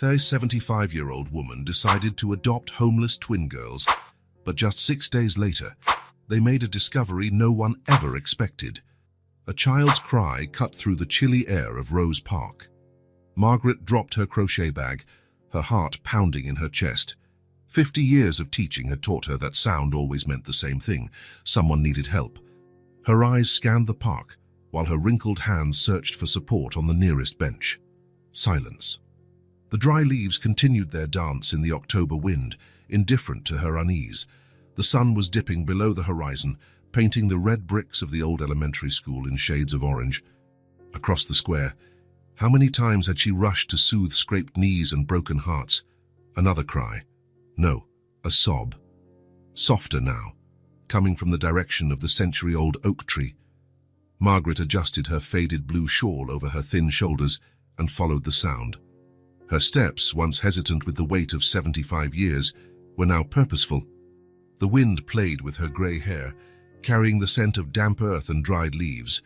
A 75-year-old woman decided to adopt homeless twin girls, but just 6 days later, they made a discovery no one ever expected. A child's cry cut through the chilly air of Rose Park. Margaret dropped her crochet bag, her heart pounding in her chest. 50 years of teaching had taught her that sound always meant the same thing. Someone needed help. Her eyes scanned the park, while her wrinkled hands searched for support on the nearest bench. Silence. The dry leaves continued their dance in the October wind, indifferent to her unease. The sun was dipping below the horizon, painting the red bricks of the old elementary school in shades of orange. Across the square, how many times had she rushed to soothe scraped knees and broken hearts? Another cry. No, a sob. Softer now, coming from the direction of the century-old oak tree. Margaret adjusted her faded blue shawl over her thin shoulders and followed the sound. Her steps, once hesitant with the weight of 75 years, were now purposeful. The wind played with her grey hair, carrying the scent of damp earth and dried leaves.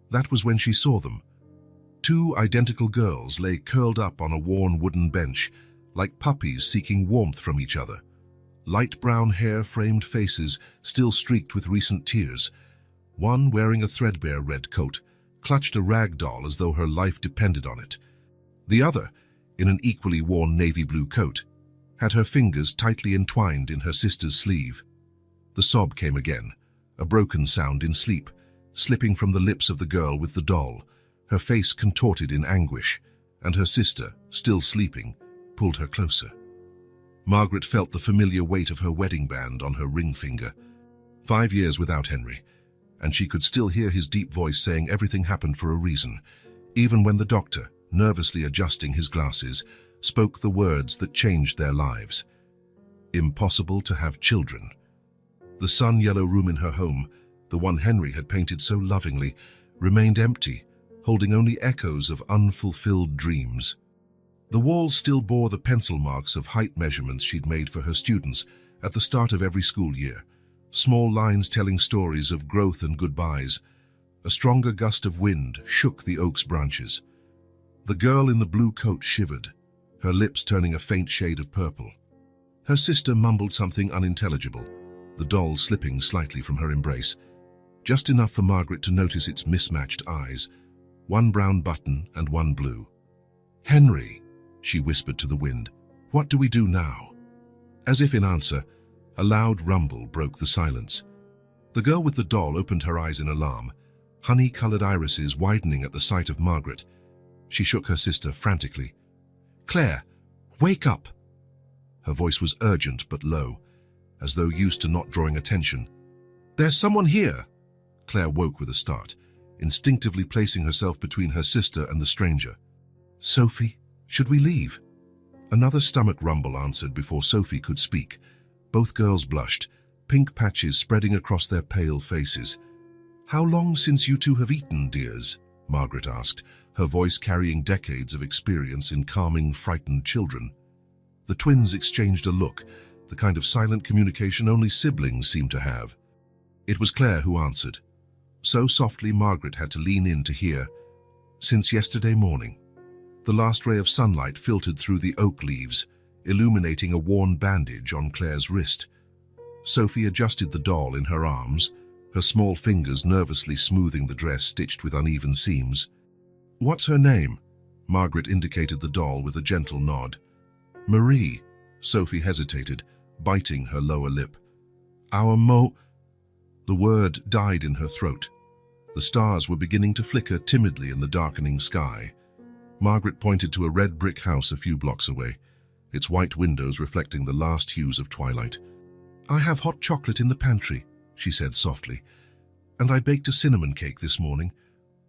That was when she saw them. 2 identical girls lay curled up on a worn wooden bench, like puppies seeking warmth from each other. Light brown hair-framed faces still streaked with recent tears. One, wearing a threadbare red coat, clutched a rag doll as though her life depended on it. The other, in an equally worn navy blue coat, had her fingers tightly entwined in her sister's sleeve. The sob came again, a broken sound in sleep, slipping from the lips of the girl with the doll, her face contorted in anguish, and her sister, still sleeping, pulled her closer. Margaret felt the familiar weight of her wedding band on her ring finger. 5 years without Henry, and she could still hear his deep voice saying everything happened for a reason, even when the doctor, nervously adjusting his glasses, spoke the words that changed their lives. Impossible to have children. The sun-yellow room in her home, the one Henry had painted so lovingly, remained empty, holding only echoes of unfulfilled dreams. The walls still bore the pencil marks of height measurements she'd made for her students at the start of every school year, small lines telling stories of growth and goodbyes. A stronger gust of wind shook the oak's branches. The girl in the blue coat shivered, her lips turning a faint shade of purple. Her sister mumbled something unintelligible, the doll slipping slightly from her embrace, just enough for Margaret to notice its mismatched eyes, one brown button and one blue. "Henry," she whispered to the wind, "what do we do now?" As if in answer, a loud rumble broke the silence. The girl with the doll opened her eyes in alarm, honey-colored irises widening at the sight of Margaret. She shook her sister frantically. "Claire, wake up!" Her voice was urgent but low, as though used to not drawing attention. "There's someone here!" Claire woke with a start, instinctively placing herself between her sister and the stranger. "Sophie, should we leave?" Another stomach rumble answered before Sophie could speak. Both girls blushed, pink patches spreading across their pale faces. "How long since you two have eaten, dears?" Margaret asked, her voice carrying decades of experience in calming frightened children. The twins exchanged a look, the kind of silent communication only siblings seem to have. It was Claire who answered. So softly Margaret had to lean in to hear. "Since yesterday morning." The last ray of sunlight filtered through the oak leaves, illuminating a worn bandage on Claire's wrist. Sophie adjusted the doll in her arms, her small fingers nervously smoothing the dress stitched with uneven seams. "What's her name?" Margaret indicated the doll with a gentle nod. "Marie," Sophie hesitated, biting her lower lip. "Our Mo—" The word died in her throat. The stars were beginning to flicker timidly in the darkening sky. Margaret pointed to a red brick house a few blocks away, its white windows reflecting the last hues of twilight. "I have hot chocolate in the pantry," she said softly, "and I baked a cinnamon cake this morning.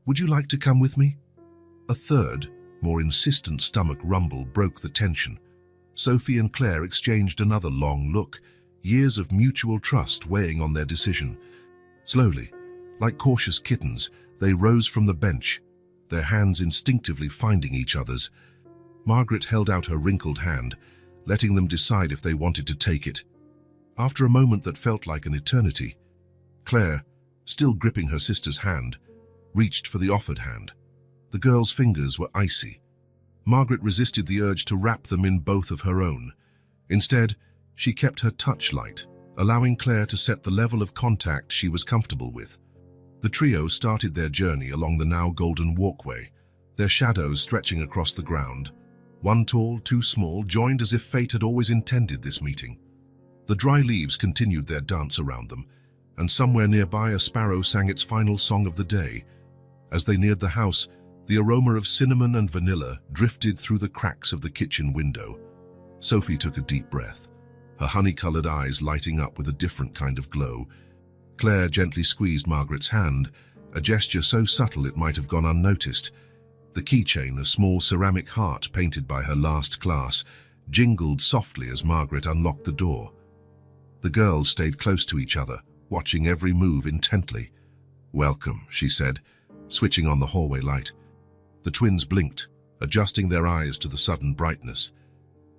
Would you like to come with me?" A third, more insistent stomach rumble broke the tension. Sophie and Claire exchanged another long look, years of mutual trust weighing on their decision. Slowly, like cautious kittens, they rose from the bench, their hands instinctively finding each other's. Margaret held out her wrinkled hand, letting them decide if they wanted to take it. After a moment that felt like an eternity, Claire, still gripping her sister's hand, reached for the offered hand. The girl's fingers were icy. Margaret resisted the urge to wrap them in both of her own. Instead, she kept her touch light, allowing Claire to set the level of contact she was comfortable with. The trio started their journey along the now golden walkway, their shadows stretching across the ground. One tall, two small, joined as if fate had always intended this meeting. The dry leaves continued their dance around them, and somewhere nearby a sparrow sang its final song of the day. As they neared the house, the aroma of cinnamon and vanilla drifted through the cracks of the kitchen window. Sophie took a deep breath, her honey-colored eyes lighting up with a different kind of glow. Claire gently squeezed Margaret's hand, a gesture so subtle it might have gone unnoticed. The keychain, a small ceramic heart painted by her last class, jingled softly as Margaret unlocked the door. The girls stayed close to each other, watching every move intently. "Welcome," she said, switching on the hallway light. The twins blinked, adjusting their eyes to the sudden brightness.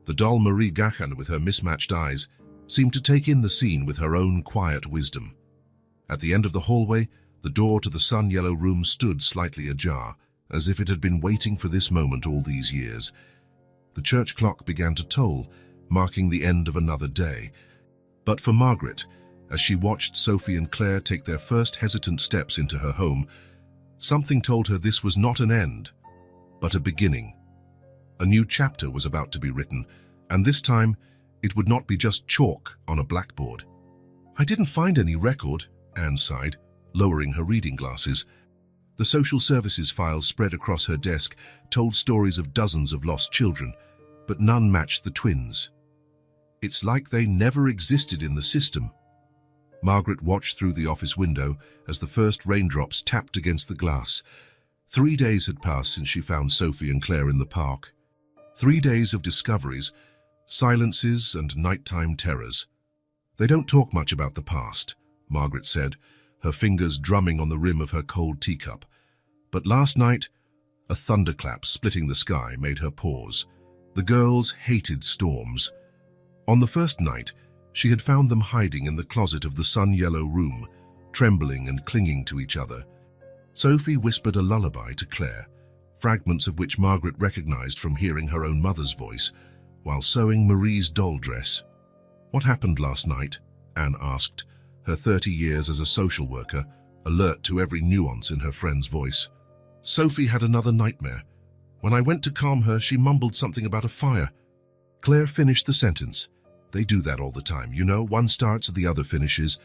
The doll Marie Gachan, with her mismatched eyes, seemed to take in the scene with her own quiet wisdom. At the end of the hallway, the door to the sun-yellow room stood slightly ajar, as if it had been waiting for this moment all these years. The church clock began to toll, marking the end of another day. But for Margaret, as she watched Sophie and Claire take their first hesitant steps into her home, something told her this was not an end, but a beginning. A new chapter was about to be written, and this time it would not be just chalk on a blackboard. "I didn't find any record," Anne sighed, lowering her reading glasses. The social services files spread across her desk told stories of dozens of lost children, but none matched the twins. "It's like they never existed in the system." Margaret watched through the office window as the first raindrops tapped against the glass. 3 days had passed since she found Sophie and Claire in the park. 3 days of discoveries, silences, and nighttime terrors. "They don't talk much about the past," Margaret said, her fingers drumming on the rim of her cold teacup. But last night, a thunderclap splitting the sky made her pause. The girls hated storms. On the first night, she had found them hiding in the closet of the sun-yellow room, trembling and clinging to each other. Sophie whispered a lullaby to Claire, fragments of which Margaret recognized from hearing her own mother's voice, while sewing Marie's doll dress. "What happened last night?" Anne asked, her 30 years as a social worker, alert to every nuance in her friend's voice. "Sophie had another nightmare. When I went to calm her, she mumbled something about a fire." Claire finished the sentence. "They do that all the time, you know, one starts, the other finishes."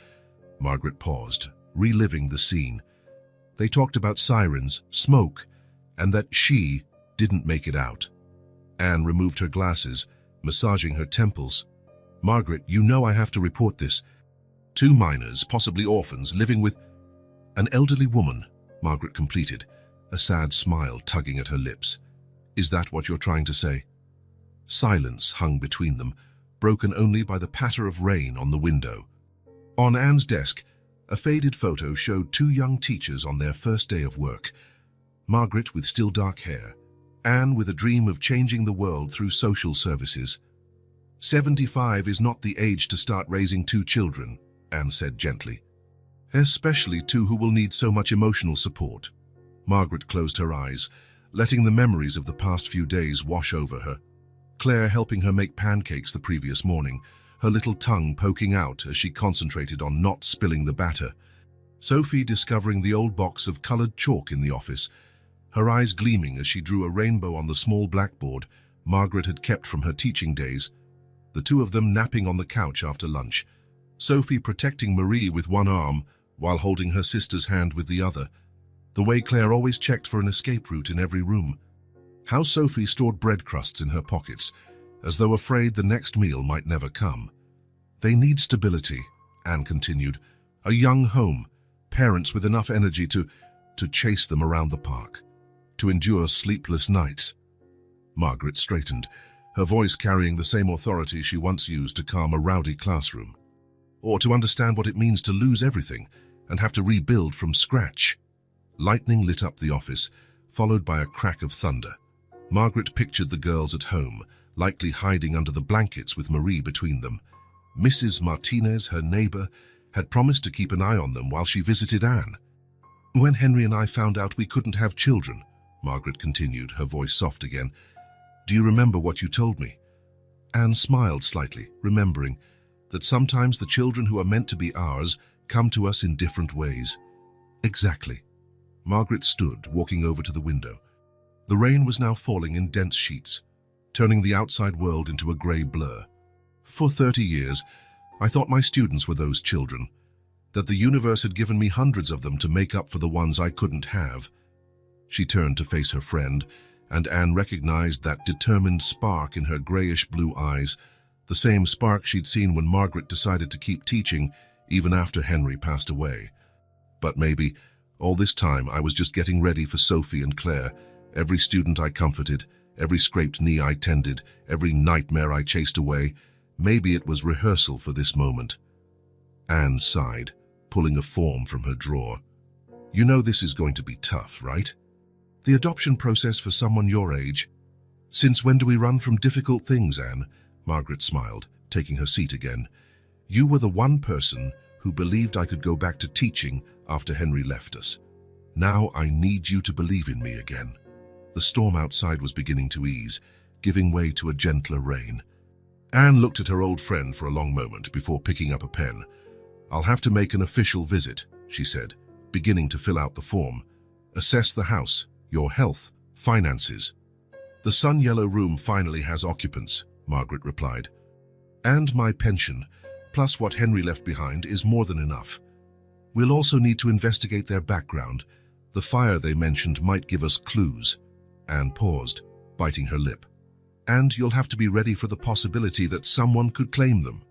Margaret paused, reliving the scene. They talked about sirens, smoke, and that she didn't make it out. Anne removed her glasses, massaging her temples. "Margaret, you know I have to report this. 2 minors, possibly orphans, living with..." "An elderly woman," Margaret completed, a sad smile tugging at her lips. "Is that what you're trying to say?" Silence hung between them, broken only by the patter of rain on the window. On Anne's desk, a faded photo showed 2 young teachers on their first day of work. Margaret with still dark hair, Anne with a dream of changing the world through social services. 75 is not the age to start raising 2 children, Anne said gently. "Especially 2 who will need so much emotional support." Margaret closed her eyes, letting the memories of the past few days wash over her. Claire helping her make pancakes the previous morning, her little tongue poking out as she concentrated on not spilling the batter. Sophie discovering the old box of colored chalk in the office, her eyes gleaming as she drew a rainbow on the small blackboard Margaret had kept from her teaching days. The 2 of them napping on the couch after lunch, Sophie protecting Marie with one arm while holding her sister's hand with the other, the way Claire always checked for an escape route in every room. How Sophie stored bread crusts in her pockets, as though afraid the next meal might never come. "They need stability," Anne continued. "A young home, parents with enough energy to chase them around the park, to endure sleepless nights." Margaret straightened, her voice carrying the same authority she once used to calm a rowdy classroom. "Or to understand what it means to lose everything and have to rebuild from scratch." Lightning lit up the office, followed by a crack of thunder. Margaret pictured the girls at home, likely hiding under the blankets with Marie between them. Mrs. Martinez, her neighbor, had promised to keep an eye on them while she visited Anne. "When Henry and I found out we couldn't have children," Margaret continued, her voice soft again, Do you remember what you told me? Anne smiled slightly, remembering that sometimes the children who are meant to be ours come to us in different ways. Exactly. Margaret stood, walking over to the window. The rain was now falling in dense sheets, turning the outside world into a grey blur. For 30 years, I thought my students were those children, that the universe had given me hundreds of them to make up for the ones I couldn't have. She turned to face her friend, and Anne recognized that determined spark in her grayish-blue eyes, the same spark she'd seen when Margaret decided to keep teaching even after Henry passed away. But maybe, all this time, I was just getting ready for Sophie and Claire, every student I comforted, every scraped knee I tended, every nightmare I chased away. Maybe it was rehearsal for this moment. Anne sighed, pulling a form from her drawer. You know this is going to be tough, right? The adoption process for someone your age. Since when do we run from difficult things, Anne? Margaret smiled, taking her seat again. You were the one person who believed I could go back to teaching after Henry left us. Now I need you to believe in me again. The storm outside was beginning to ease, giving way to a gentler rain. Anne looked at her old friend for a long moment before picking up a pen. I'll have to make an official visit, she said, beginning to fill out the form. Assess the house, your health, finances. The Sun Yellow room finally has occupants, Margaret replied. And my pension, plus what Henry left behind, is more than enough. We'll also need to investigate their background. The fire they mentioned might give us clues. Anne paused, biting her lip. And you'll have to be ready for the possibility that someone could claim them.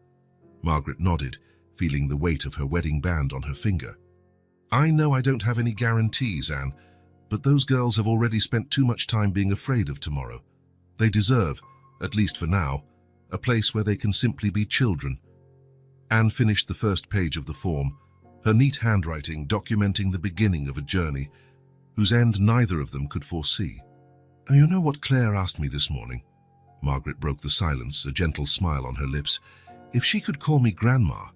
Margaret nodded, feeling the weight of her wedding band on her finger. I know I don't have any guarantees, Anne, but those girls have already spent too much time being afraid of tomorrow. They deserve, at least for now, a place where they can simply be children. Anne finished the first page of the form, her neat handwriting documenting the beginning of a journey, whose end neither of them could foresee. You know what Claire asked me this morning? Margaret broke the silence, a gentle smile on her lips. If she could call me Grandma.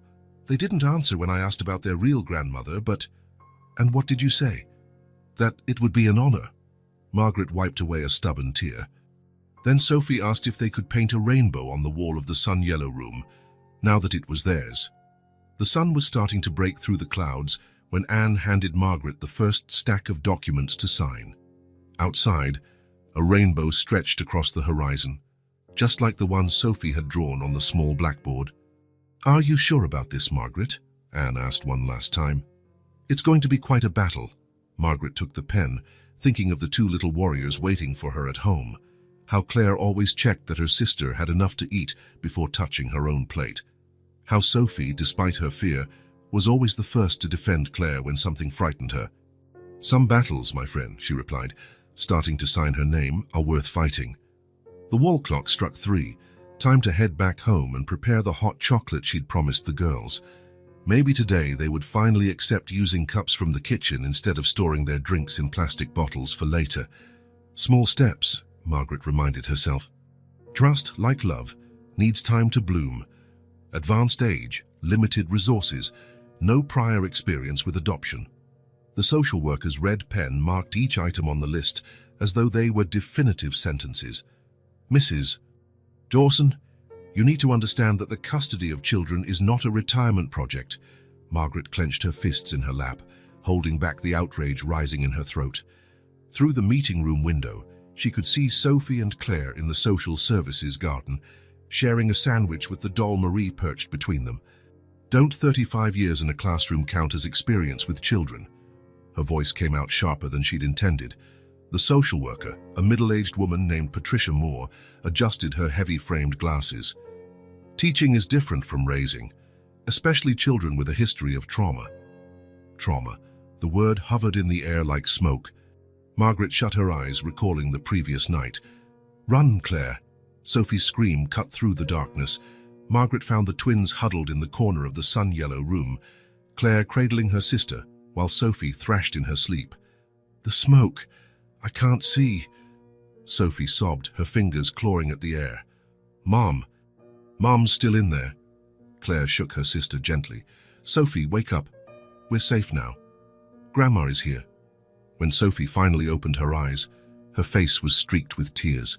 They didn't answer when I asked about their real grandmother, but... And what did you say? That it would be an honor. Margaret wiped away a stubborn tear. Then Sophie asked if they could paint a rainbow on the wall of the Sun Yellow room, now that it was theirs. The sun was starting to break through the clouds when Anne handed Margaret the first stack of documents to sign. Outside, a rainbow stretched across the horizon, just like the one Sophie had drawn on the small blackboard. Are you sure about this, Margaret? Anne asked one last time. It's going to be quite a battle. Margaret took the pen, thinking of the two little warriors waiting for her at home, how Claire always checked that her sister had enough to eat before touching her own plate, how Sophie, despite her fear, was always the first to defend Claire when something frightened her. Some battles, my friend, she replied, starting to sign her name, are worth fighting. The wall clock struck 3, time to head back home and prepare the hot chocolate she'd promised the girls. Maybe today they would finally accept using cups from the kitchen instead of storing their drinks in plastic bottles for later. Small steps, Margaret reminded herself. Trust, like love, needs time to bloom. Advanced age, limited resources, no prior experience with adoption. The social worker's red pen marked each item on the list as though they were definitive sentences. Mrs. Dawson, you need to understand that the custody of children is not a retirement project. Margaret clenched her fists in her lap, holding back the outrage rising in her throat. Through the meeting room window, she could see Sophie and Claire in the social services garden, sharing a sandwich with the doll Marie perched between them. Don't 35 years in a classroom count as experience with children? Her voice came out sharper than she'd intended. The social worker, a middle-aged woman named Patricia Moore, adjusted her heavy-framed glasses. Teaching is different from raising, especially children with a history of trauma. Trauma. The word hovered in the air like smoke. Margaret shut her eyes, recalling the previous night. Run, Claire! Sophie's scream cut through the darkness. Margaret found the twins huddled in the corner of the sun-yellow room, Claire cradling her sister, while Sophie thrashed in her sleep. The smoke! I can't see. Sophie sobbed, her fingers clawing at the air. Mom! Mom's still in there. Claire shook her sister gently. Sophie, wake up. We're safe now. Grandma is here. When Sophie finally opened her eyes, her face was streaked with tears.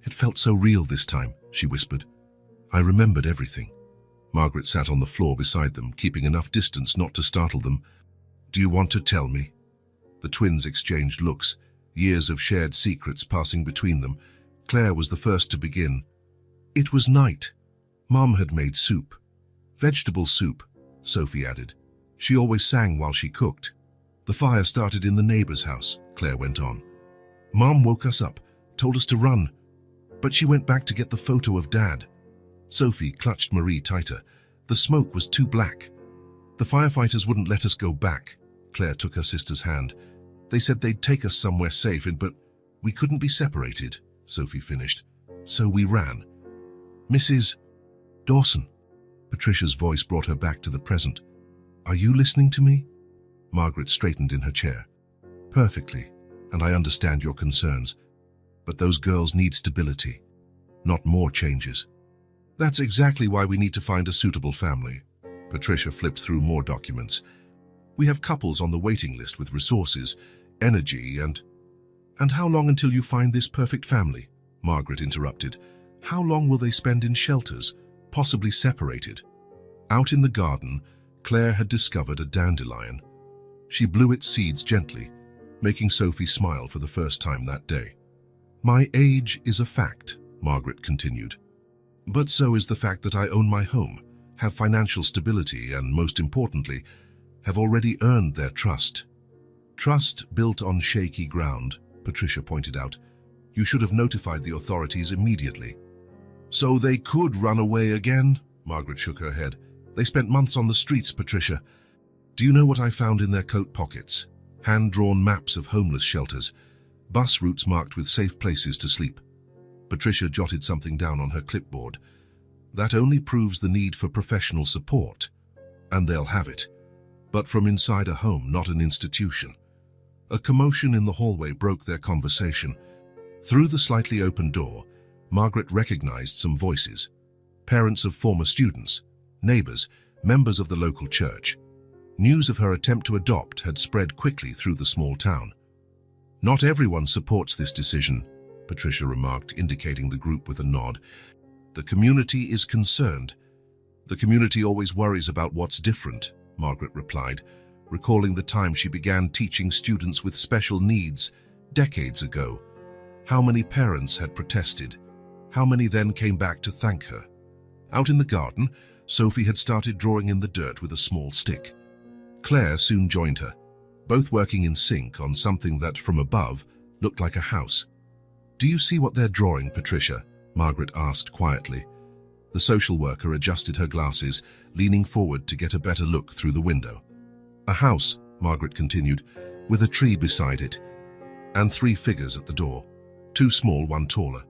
It felt so real this time, she whispered. I remembered everything. Margaret sat on the floor beside them, keeping enough distance not to startle them. Do you want to tell me? The twins exchanged looks, years of shared secrets passing between them. Claire was the first to begin. It was night. Mom had made soup. Vegetable soup, Sophie added. She always sang while she cooked. The fire started in the neighbor's house, Claire went on. Mom woke us up, told us to run, but she went back to get the photo of Dad. Sophie clutched Marie tighter. The smoke was too black. The firefighters wouldn't let us go back. Claire took her sister's hand. They said they'd take us somewhere safe, but we couldn't be separated, Sophie finished. So we ran. Mrs. Dawson. Patricia's voice brought her back to the present. Are you listening to me? Margaret straightened in her chair. Perfectly, and I understand your concerns. But those girls need stability, not more changes. That's exactly why we need to find a suitable family. Patricia flipped through more documents. We have couples on the waiting list with resources, energy, and how long until you find this perfect family? Margaret interrupted. How long will they spend in shelters, possibly separated? Out in the garden, Claire had discovered a dandelion. She blew its seeds gently, making Sophie smile for the first time that day. My age is a fact, Margaret continued. But so is the fact that I own my home, have financial stability, and most importantly, have already earned their trust. Trust built on shaky ground, Patricia pointed out. You should have notified the authorities immediately. So they could run away again? Margaret shook her head. They spent months on the streets, Patricia. Do you know what I found in their coat pockets? Hand-drawn maps of homeless shelters, bus routes marked with safe places to sleep. Patricia jotted something down on her clipboard. That only proves the need for professional support. And they'll have it. But from inside a home, not an institution. A commotion in the hallway broke their conversation. Through the slightly open door, Margaret recognized some voices. Parents of former students, neighbors, members of the local church. News of her attempt to adopt had spread quickly through the small town. Not everyone supports this decision, Patricia remarked, indicating the group with a nod. The community is concerned. The community always worries about what's different, Margaret replied, recalling the time she began teaching students with special needs decades ago. How many parents had protested? How many then came back to thank her? Out in the garden, Sophie had started drawing in the dirt with a small stick. Claire soon joined her, both working in sync on something that, from above, looked like a house. Do you see what they're drawing, Patricia? Margaret asked quietly. The social worker adjusted her glasses, leaning forward to get a better look through the window. A house, Margaret continued, with a tree beside it, and 3 figures at the door, 2 small, 1 taller.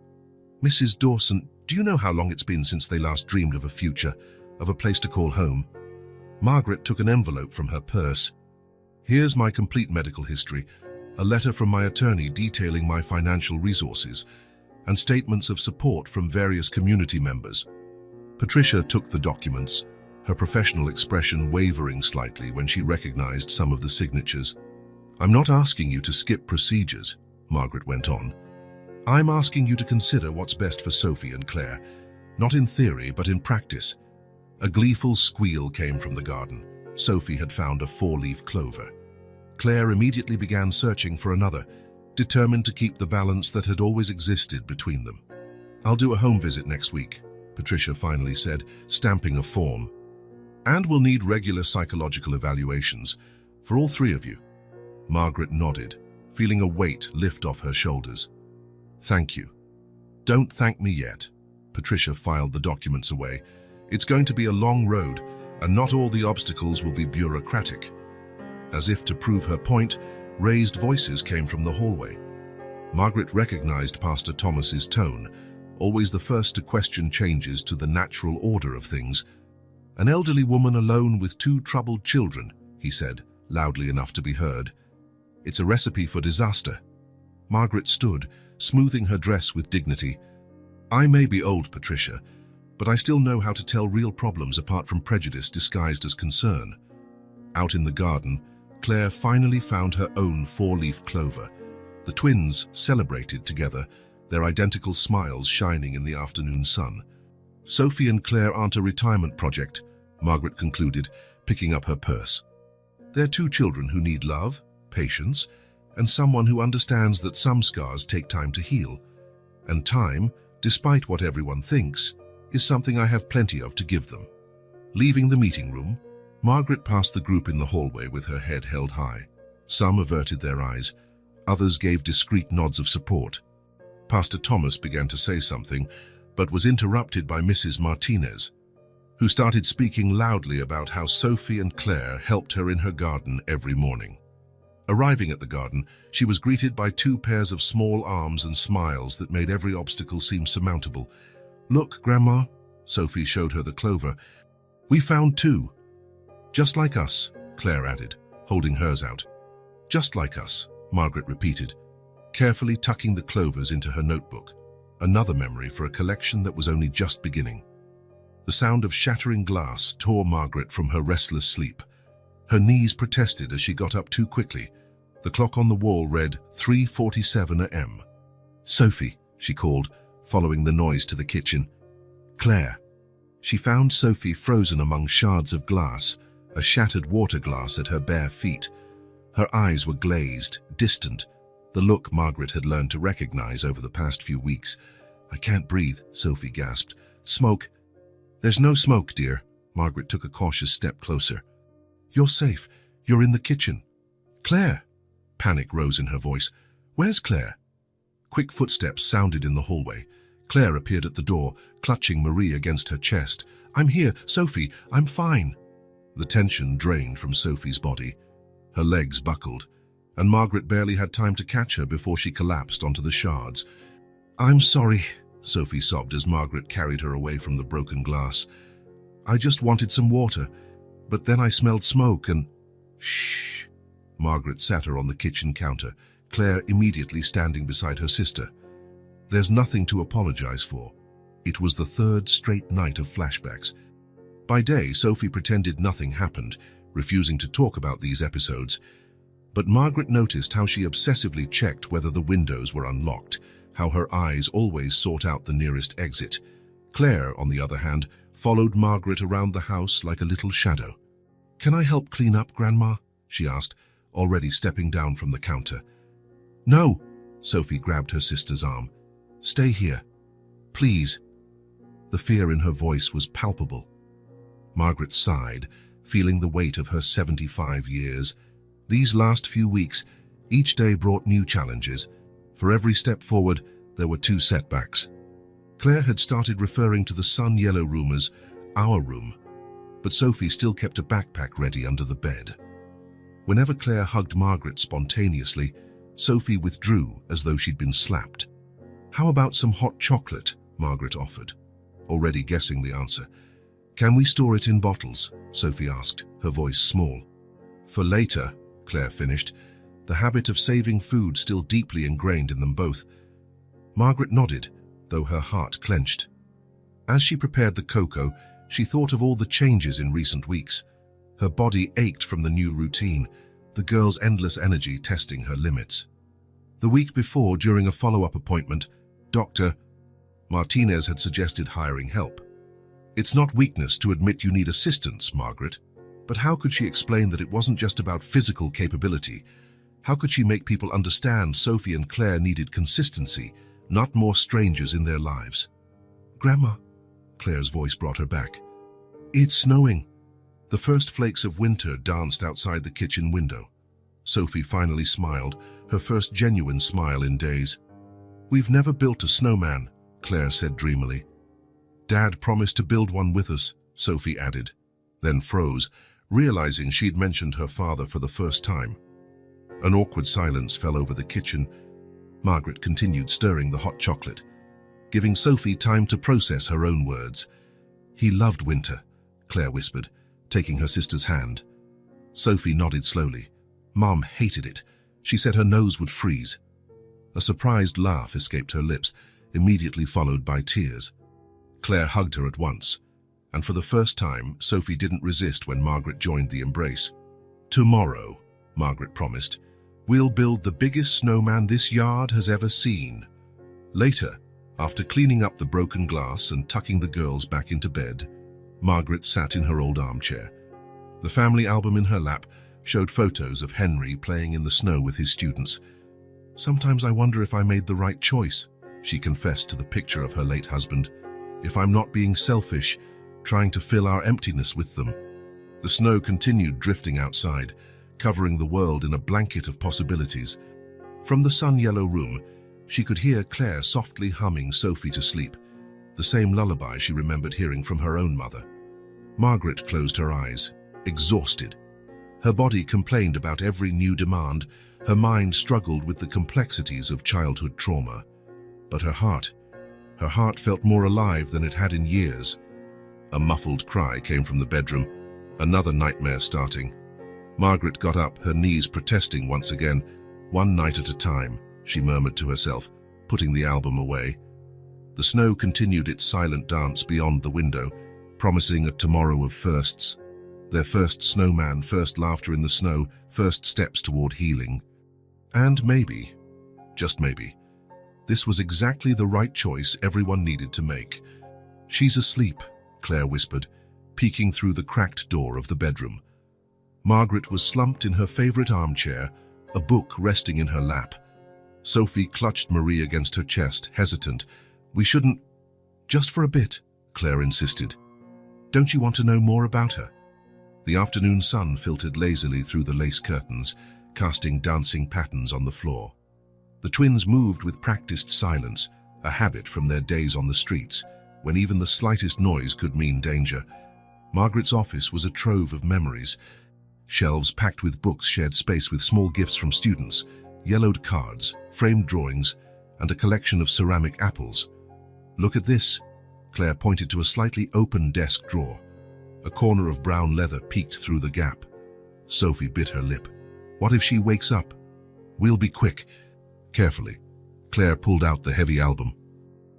Mrs. Dawson, do you know how long it's been since they last dreamed of a future, of a place to call home? Margaret took an envelope from her purse. Here's my complete medical history, a letter from my attorney detailing my financial resources, and statements of support from various community members. Patricia took the documents, her professional expression wavering slightly when she recognized some of the signatures. I'm not asking you to skip procedures, Margaret went on. I'm asking you to consider what's best for Sophie and Claire, not in theory but in practice. A gleeful squeal came from the garden. Sophie had found a 4-leaf clover. Claire immediately began searching for another, determined to keep the balance that had always existed between them. I'll do a home visit next week, Patricia finally said, stamping a form. And we'll need regular psychological evaluations for all 3 of you. Margaret nodded, feeling a weight lift off her shoulders. Thank you. Don't thank me yet. Patricia filed the documents away. It's going to be a long road, and not all the obstacles will be bureaucratic. As if to prove her point, raised voices came from the hallway. Margaret recognized Pastor Thomas's tone, always the first to question changes to the natural order of things. An elderly woman alone with 2 troubled children, he said, loudly enough to be heard. It's a recipe for disaster. Margaret stood, smoothing her dress with dignity. I may be old, Patricia, but I still know how to tell real problems apart from prejudice disguised as concern. Out in the garden, Claire finally found her own 4-leaf clover. The twins celebrated together, their identical smiles shining in the afternoon sun. Sophie and Claire aren't a retirement project, Margaret concluded, picking up her purse. They're two children who need love, patience, and someone who understands that some scars take time to heal. And time, despite what everyone thinks, is something I have plenty of to give them. Leaving the meeting room, Margaret passed the group in the hallway with her head held high. Some averted their eyes, others gave discreet nods of support. Pastor Thomas began to say something, but was interrupted by Mrs. Martinez, who started speaking loudly about how Sophie and Claire helped her in her garden every morning. Arriving at the garden, she was greeted by two pairs of small arms and smiles that made every obstacle seem surmountable. "Look, Grandma," Sophie showed her the clover. "We found two." "Just like us," Claire added, holding hers out. "Just like us," Margaret repeated, carefully tucking the clovers into her notebook, another memory for a collection that was only just beginning. The sound of shattering glass tore Margaret from her restless sleep. Her knees protested as she got up too quickly. The clock on the wall read 3:47 a.m. "Sophie," she called, following the noise to the kitchen. "Claire." She found Sophie frozen among shards of glass, a shattered water glass at her bare feet. Her eyes were glazed, distant, the look Margaret had learned to recognize over the past few weeks. "I can't breathe," Sophie gasped. "Smoke." "There's no smoke, dear." Margaret took a cautious step closer. "You're safe. You're in the kitchen." "Claire!" Panic rose in her voice. "Where's Claire?" Quick footsteps sounded in the hallway. Claire appeared at the door, clutching Marie against her chest. "I'm here, Sophie. I'm fine." The tension drained from Sophie's body. Her legs buckled, and Margaret barely had time to catch her before she collapsed onto the shards. "I'm sorry," Sophie sobbed as Margaret carried her away from the broken glass. "I just wanted some water, but then I smelled smoke and—" "Shh." Margaret sat her on the kitchen counter, Claire immediately standing beside her sister. "There's nothing to apologize for." It was the third straight night of flashbacks. By day, Sophie pretended nothing happened, refusing to talk about these episodes. But Margaret noticed how she obsessively checked whether the windows were unlocked, how her eyes always sought out the nearest exit. Claire, on the other hand, followed Margaret around the house like a little shadow. "Can I help clean up, Grandma?" she asked, already stepping down from the counter. "No," Sophie grabbed her sister's arm. "Stay here. Please." The fear in her voice was palpable. Margaret sighed, feeling the weight of her 75 years. These last few weeks, each day brought new challenges. For every step forward, there were two setbacks. Claire had started referring to the sun-yellow room as our room, but Sophie still kept a backpack ready under the bed. Whenever Claire hugged Margaret spontaneously, Sophie withdrew as though she'd been slapped. "How about some hot chocolate?" Margaret offered, already guessing the answer. "Can we store it in bottles?" Sophie asked, her voice small. "For later," Claire finished, the habit of saving food still deeply ingrained in them both. Margaret nodded, though her heart clenched. As she prepared the cocoa, she thought of all the changes in recent weeks. Her body ached from the new routine, the girl's endless energy testing her limits. The week before, during a follow-up appointment, Dr. Martinez had suggested hiring help. "It's not weakness to admit you need assistance, Margaret." But how could she explain that it wasn't just about physical capability? How could she make people understand Sophie and Claire needed consistency, not more strangers in their lives? "Grandma," Claire's voice brought her back. "It's snowing." The first flakes of winter danced outside the kitchen window. Sophie finally smiled, her first genuine smile in days. "We've never built a snowman," Claire said dreamily. "Dad promised to build one with us," Sophie added, then froze, realizing she'd mentioned her father for the first time. An awkward silence fell over the kitchen. Margaret continued stirring the hot chocolate, giving Sophie time to process her own words. "He loved winter," Claire whispered, taking her sister's hand. Sophie nodded slowly. "Mom hated it. She said her nose would freeze." A surprised laugh escaped her lips, immediately followed by tears. Claire hugged her at once, and for the first time, Sophie didn't resist when Margaret joined the embrace. "Tomorrow," Margaret promised, "we'll build the biggest snowman this yard has ever seen." Later, after cleaning up the broken glass and tucking the girls back into bed, Margaret sat in her old armchair. The family album in her lap showed photos of Henry playing in the snow with his students. "Sometimes I wonder if I made the right choice," she confessed to the picture of her late husband. "If I'm not being selfish, trying to fill our emptiness with them." The snow continued drifting outside, covering the world in a blanket of possibilities. From the sun-yellow room, she could hear Claire softly humming Sophie to sleep, the same lullaby she remembered hearing from her own mother. Margaret closed her eyes, exhausted. Her body complained about every new demand, her mind struggled with the complexities of childhood trauma. But her heart felt more alive than it had in years. A muffled cry came from the bedroom, another nightmare starting. Margaret got up, her knees protesting once again. "One night at a time," she murmured to herself, putting the album away. The snow continued its silent dance beyond the window, promising a tomorrow of firsts. Their first snowman, first laughter in the snow, first steps toward healing. And maybe, just maybe, this was exactly the right choice everyone needed to make. "She's asleep," Claire whispered, peeking through the cracked door of the bedroom. Margaret was slumped in her favorite armchair, a book resting in her lap. Sophie clutched Marie against her chest, hesitant. "We shouldn't—" "Just for a bit," Claire insisted. "Don't you want to know more about her?" The afternoon sun filtered lazily through the lace curtains, casting dancing patterns on the floor. The twins moved with practiced silence, a habit from their days on the streets, when even the slightest noise could mean danger. Margaret's office was a trove of memories. Shelves packed with books shared space with small gifts from students, yellowed cards, framed drawings, and a collection of ceramic apples. "Look at this," Claire pointed to a slightly open desk drawer. A corner of brown leather peeked through the gap. Sophie bit her lip. "What if she wakes up?" "We'll be quick." Carefully, Claire pulled out the heavy album.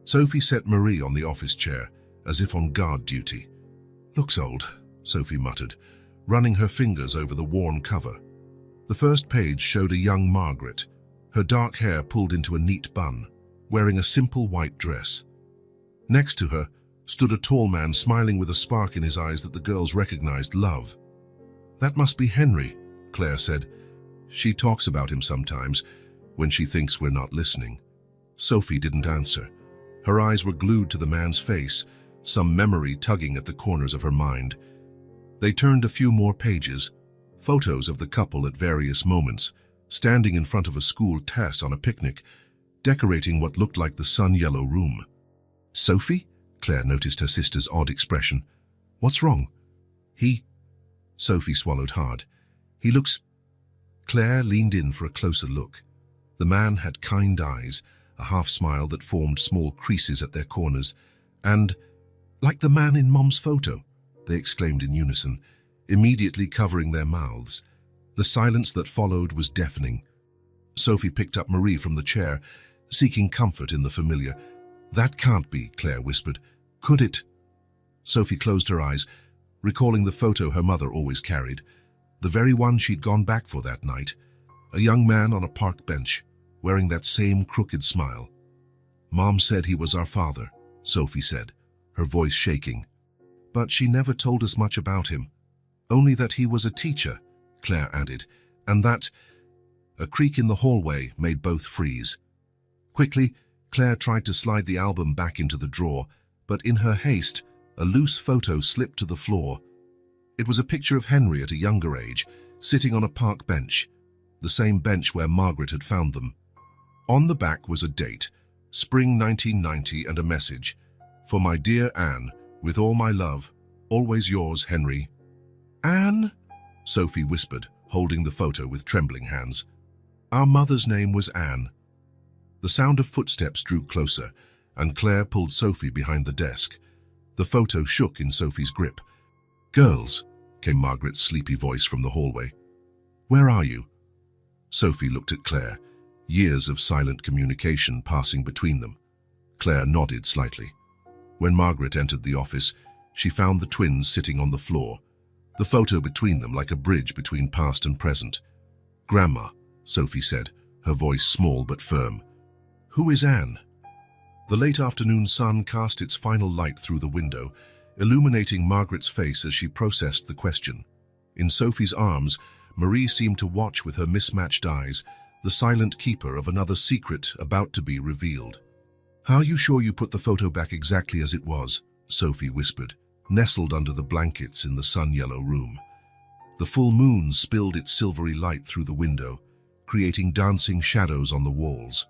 Sophie set Marie on the office chair, as if on guard duty. "Looks old," Sophie muttered, running her fingers over the worn cover. The first page showed a young Margaret, her dark hair pulled into a neat bun, wearing a simple white dress. Next to her stood a tall man smiling with a spark in his eyes that the girls recognized love. "That must be Henry," Claire said. "She talks about him sometimes, when she thinks we're not listening." Sophie didn't answer. Her eyes were glued to the man's face, some memory tugging at the corners of her mind. They turned a few more pages, photos of the couple at various moments, standing in front of a school test on a picnic, decorating what looked like the sun-yellow room. "Sophie?" Claire noticed her sister's odd expression. "What's wrong?" Sophie swallowed hard. "He looks—" Claire leaned in for a closer look. The man had kind eyes, a half-smile that formed small creases at their corners, and, "Like the man in Mom's photo," they exclaimed in unison, immediately covering their mouths. The silence that followed was deafening. Sophie picked up Marie from the chair, seeking comfort in the familiar. "That can't be," Claire whispered. "Could it?" Sophie closed her eyes, recalling the photo her mother always carried, the very one she'd gone back for that night. A young man on a park bench, wearing that same crooked smile. "Mom said he was our father," Sophie said, her voice shaking. "But she never told us much about him. Only that he was a teacher," Claire added, "and that—" A creak in the hallway made both freeze. Quickly, Claire tried to slide the album back into the drawer, but in her haste, a loose photo slipped to the floor. It was a picture of Henry at a younger age, sitting on a park bench, the same bench where Margaret had found them. On the back was a date, spring 1990, and a message. "For my dear Anne, with all my love, always yours, Henry." "Anne?" Sophie whispered, holding the photo with trembling hands. "Our mother's name was Anne." The sound of footsteps drew closer, and Claire pulled Sophie behind the desk. The photo shook in Sophie's grip. "Girls," came Margaret's sleepy voice from the hallway. "Where are you?" Sophie looked at Claire, years of silent communication passing between them. Claire nodded slightly. When Margaret entered the office, she found the twins sitting on the floor, the photo between them like a bridge between past and present. "Grandma," Sophie said, her voice small but firm. "Who is Anne?" The late afternoon sun cast its final light through the window, illuminating Margaret's face as she processed the question. In Sophie's arms, Marie seemed to watch with her mismatched eyes, the silent keeper of another secret about to be revealed. "Are you sure you put the photo back exactly as it was?" Sophie whispered, nestled under the blankets in the sun-yellow room. The full moon spilled its silvery light through the window, creating dancing shadows on the walls.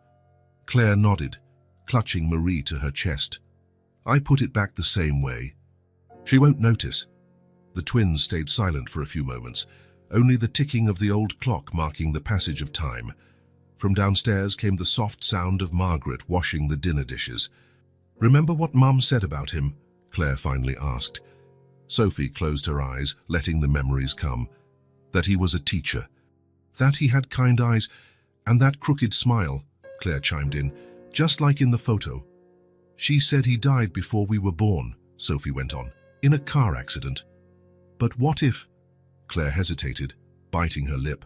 Claire nodded, clutching Marie to her chest. "I put it back the same way. She won't notice." The twins stayed silent for a few moments, only the ticking of the old clock marking the passage of time. From downstairs came the soft sound of Margaret washing the dinner dishes. "Remember what Mum said about him?" Claire finally asked. Sophie closed her eyes, letting the memories come. That he was a teacher. That he had kind eyes, and that crooked smile, Claire chimed in, just like in the photo. "She said he died before we were born," Sophie went on, "in a car accident. But what if—" Claire hesitated, biting her lip.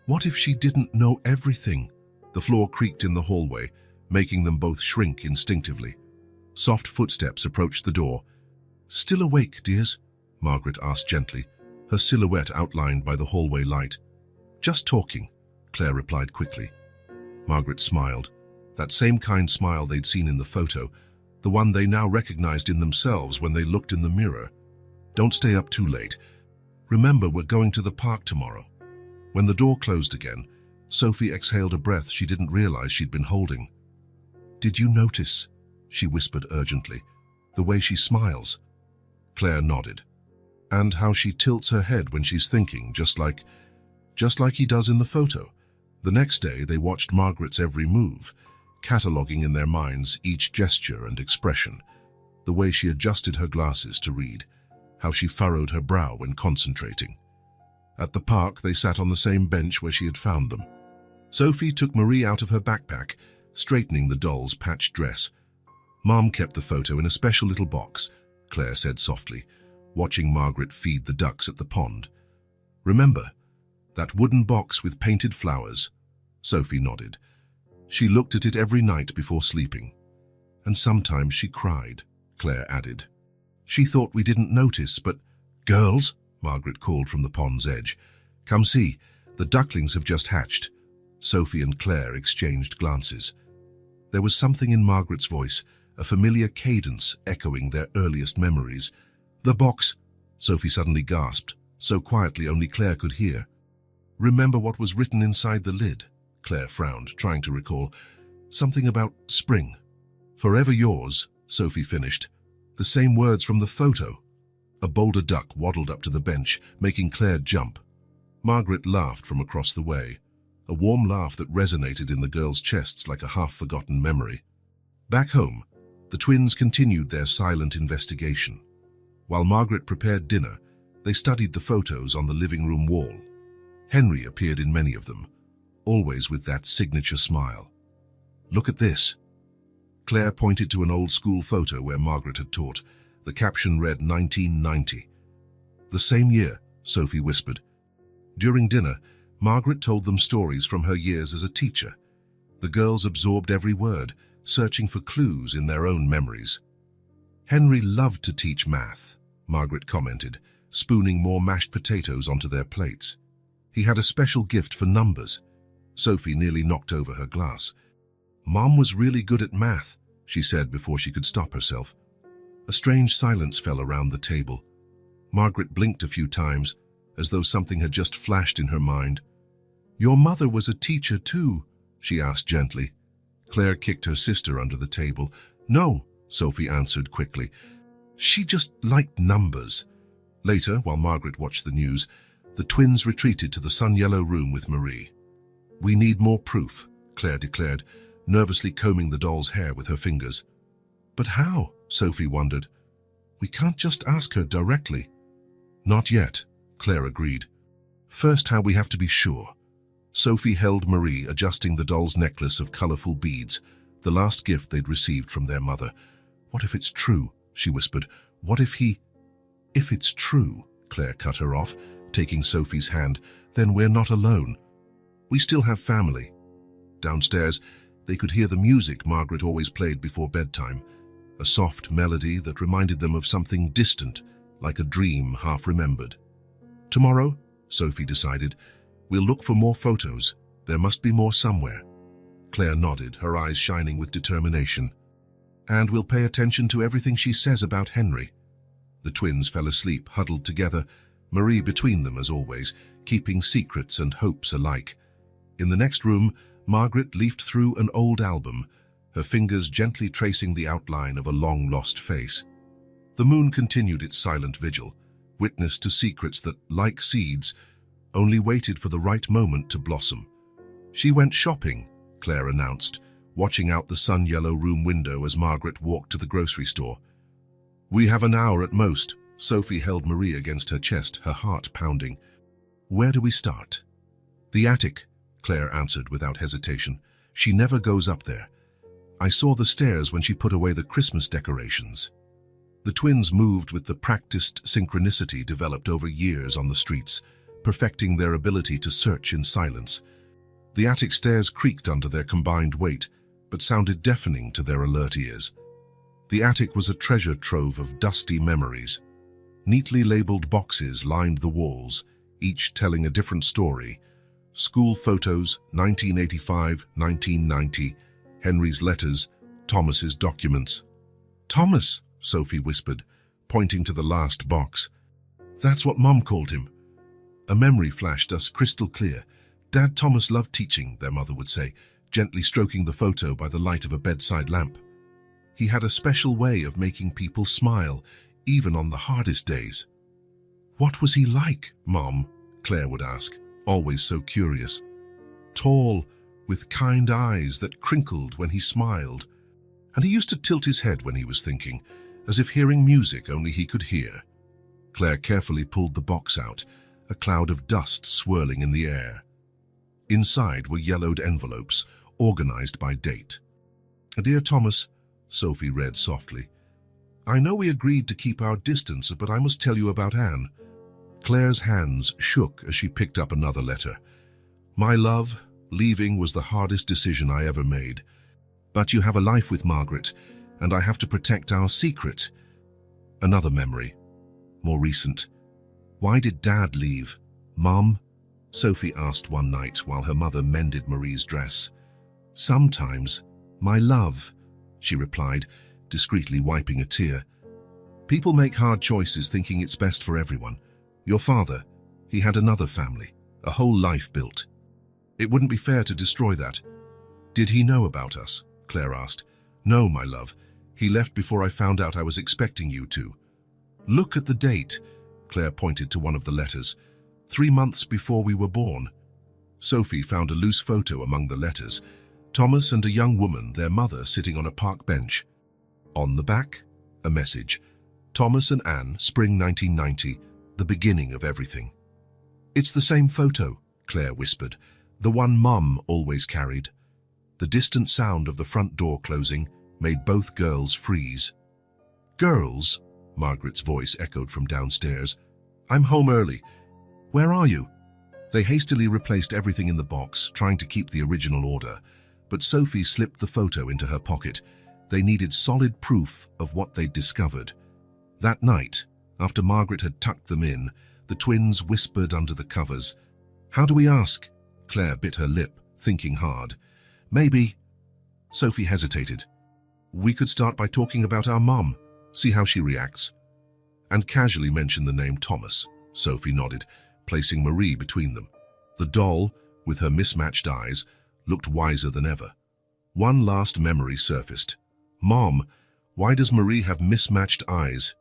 "What if she didn't know everything?" The floor creaked in the hallway, making them both shrink instinctively. Soft footsteps approached the door. "Still awake, dears?" Margaret asked gently, her silhouette outlined by the hallway light. "Just talking," Claire replied quickly. Margaret smiled, that same kind smile they'd seen in the photo, the one they now recognized in themselves when they looked in the mirror. "Don't stay up too late. Remember, we're going to the park tomorrow." When the door closed again, Sophie exhaled a breath she didn't realize she'd been holding. "Did you notice," she whispered urgently, "the way she smiles?" Claire nodded. "And how she tilts her head when she's thinking, just like he does in the photo." The next day, they watched Margaret's every move, cataloguing in their minds each gesture and expression. The way she adjusted her glasses to read, how she furrowed her brow when concentrating. At the park, they sat on the same bench where she had found them. Sophie took Marie out of her backpack, straightening the doll's patched dress. "Mom kept the photo in a special little box," Claire said softly, watching Margaret feed the ducks at the pond. "Remember, that wooden box with painted flowers?" Sophie nodded. "She looked at it every night before sleeping. And sometimes she cried," Claire added. "She thought we didn't notice, but—" "Girls," Margaret called from the pond's edge, "come see, the ducklings have just hatched." Sophie and Claire exchanged glances. There was something in Margaret's voice, a familiar cadence echoing their earliest memories. "The box," Sophie suddenly gasped, so quietly only Claire could hear. "Remember what was written inside the lid?" Claire frowned, trying to recall. "Something about spring." "Forever yours," Sophie finished. "The same words from the photo." A bolder duck waddled up to the bench, making Claire jump. Margaret laughed from across the way, a warm laugh that resonated in the girls' chests like a half-forgotten memory. Back home, the twins continued their silent investigation. While Margaret prepared dinner, they studied the photos on the living room wall. Henry appeared in many of them, always with that signature smile. "Look at this." Claire pointed to an old school photo where Margaret had taught. The caption read 1990. "The same year," Sophie whispered. During dinner, Margaret told them stories from her years as a teacher. The girls absorbed every word, searching for clues in their own memories. "Henry loved to teach math," Margaret commented, spooning more mashed potatoes onto their plates. "He had a special gift for numbers." Sophie nearly knocked over her glass. "Mom was really good at math," she said before she could stop herself. A strange silence fell around the table. Margaret blinked a few times, as though something had just flashed in her mind. "Your mother was a teacher too?" she asked gently. Claire kicked her sister under the table. "No," Sophie answered quickly. "She just liked numbers." Later, while Margaret watched the news, the twins retreated to the sun-yellow room with Marie. "We need more proof," Claire declared, nervously combing the doll's hair with her fingers. "But how?" Sophie wondered. "We can't just ask her directly." "Not yet," Claire agreed. "First, how we have to be sure." Sophie held Marie, adjusting the doll's necklace of colorful beads, the last gift they'd received from their mother. "What if it's true?" she whispered. "What if he—" "If it's true," Claire cut her off, taking Sophie's hand, "then we're not alone. We still have family." Downstairs, They could hear the music Margaret always played before bedtime, a soft melody that reminded them of something distant, like a dream half remembered. Tomorrow, Sophie decided, we'll look for more photos. There must be more somewhere. Claire nodded, her eyes shining with determination. And we'll pay attention to everything she says about Henry. The twins fell asleep, huddled together, Marie between them as always, keeping secrets and hopes alike. In the next room, Margaret leafed through an old album, her fingers gently tracing the outline of a long-lost face. The moon continued its silent vigil, witness to secrets that, like seeds, only waited for the right moment to blossom. She went shopping, Claire announced, watching out the sun-yellow room window as Margaret walked to the grocery store. We have an hour at most. Sophie held Marie against her chest, her heart pounding. Where do we start? The attic, Claire answered without hesitation. She never goes up there. I saw the stairs when she put away the Christmas decorations. The twins moved with the practiced synchronicity developed over years on the streets, perfecting their ability to search in silence. The attic stairs creaked under their combined weight, but sounded deafening to their alert ears. The attic was a treasure trove of dusty memories. Neatly labeled boxes lined the walls, each telling a different story. School photos, 1985, 1990, Henry's letters, Thomas's documents. Thomas, Sophie whispered, pointing to the last box. That's what Mum called him. A memory flashed us crystal clear. Dad Thomas loved teaching, their mother would say, gently stroking the photo by the light of a bedside lamp. He had a special way of making people smile, even on the hardest days. What was he like, Mom? Claire would ask, always so curious. Tall, with kind eyes that crinkled when he smiled, and he used to tilt his head when he was thinking, as if hearing music only he could hear. Claire carefully pulled the box out, a cloud of dust swirling in the air. Inside were yellowed envelopes, organized by date. Dear Thomas, Sophie read softly. I know we agreed to keep our distance, but I must tell you about Anne. Claire's hands shook as she picked up another letter. My love, leaving was the hardest decision I ever made. But you have a life with Margaret, and I have to protect our secret. Another memory, more recent. Why did Dad leave? Mom? Sophie asked one night while her mother mended Marie's dress. Sometimes, my love, she replied, discreetly wiping a tear. People make hard choices thinking it's best for everyone. Your father, he had another family, a whole life built. It wouldn't be fair to destroy that. Did he know about us? Claire asked. No, my love. He left before I found out I was expecting you to. Look at the date. Claire pointed to one of the letters. 3 months before we were born. Sophie found a loose photo among the letters. Thomas and a young woman, their mother, sitting on a park bench. On the back, a message. Thomas and Anne, spring 1990, the beginning of everything. It's the same photo, Claire whispered, the one Mum always carried. The distant sound of the front door closing made both girls freeze. Girls, Margaret's voice echoed from downstairs. I'm home early. Where are you? They hastily replaced everything in the box, trying to keep the original order, but Sophie slipped the photo into her pocket. They needed solid proof of what they'd discovered. That night, after Margaret had tucked them in, the twins whispered under the covers. How do we ask? Claire bit her lip, thinking hard. Maybe. Sophie hesitated. We could start by talking about our mum, see how she reacts. And casually mention the name Thomas. Sophie nodded, placing Marie between them. The doll, with her mismatched eyes, looked wiser than ever. One last memory surfaced. Mom, why does Marie have mismatched eyes?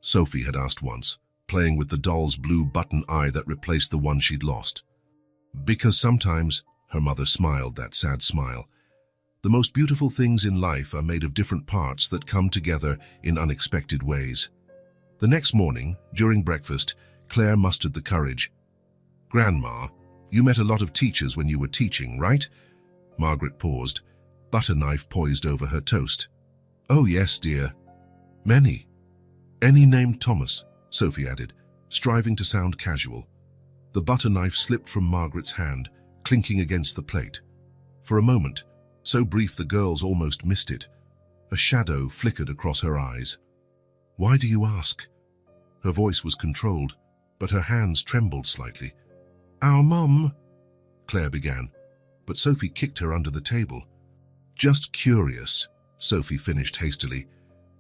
Sophie had asked once, playing with the doll's blue button eye that replaced the one she'd lost. Because sometimes, her mother smiled that sad smile, the most beautiful things in life are made of different parts that come together in unexpected ways. The next morning, during breakfast, Claire mustered the courage. Grandma, you met a lot of teachers when you were teaching, right? Margaret paused, butter knife poised over her toast. Oh yes, dear. Many. Any named Thomas, Sophie added, striving to sound casual. The butter knife slipped from Margaret's hand, clinking against the plate. For a moment, So brief the girls almost missed it. A shadow flickered across her eyes. "Why do you ask?" Her voice was controlled, but her hands trembled slightly. "Our mum," Claire began, but Sophie kicked her under the table. "Just curious," Sophie finished hastily.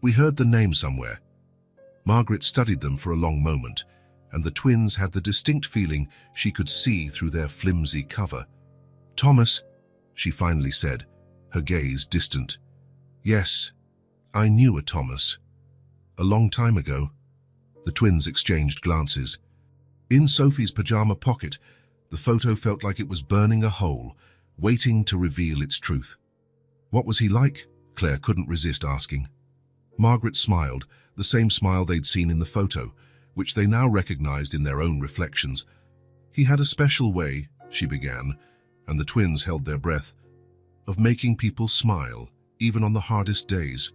"We heard the name somewhere." Margaret studied them for a long moment, and the twins had the distinct feeling she could see through their flimsy cover. "Thomas," she finally said, her gaze distant. "Yes, I knew a Thomas. A long time ago." The twins exchanged glances. In Sophie's pajama pocket, the photo felt like it was burning a hole, waiting to reveal its truth. "What was he like?" Claire couldn't resist asking. Margaret smiled, the same smile they'd seen in the photo, which they now recognized in their own reflections. "He had a special way," she began, and the twins held their breath, "of making people smile, even on the hardest days."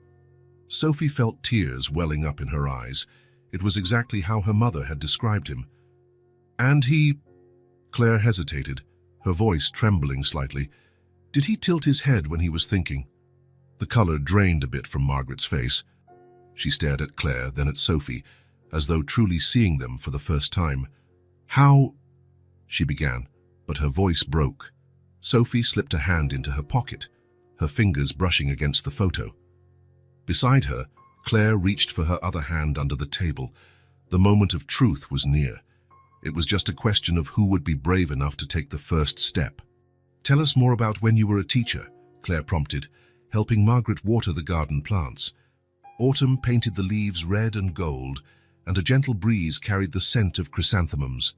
Sophie felt tears welling up in her eyes. It was exactly how her mother had described him. "And he—" Claire hesitated, her voice trembling slightly. "Did he tilt his head when he was thinking?" The color drained a bit from Margaret's face. She stared at Claire, then at Sophie, as though truly seeing them for the first time. "How—" she began, but her voice broke. Sophie slipped a hand into her pocket, her fingers brushing against the photo. Beside her, Claire reached for her other hand under the table. The moment of truth was near. It was just a question of who would be brave enough to take the first step. "Tell us more about when you were a teacher," Claire prompted, helping Margaret water the garden plants. Autumn painted the leaves red and gold, and a gentle breeze carried the scent of chrysanthemums.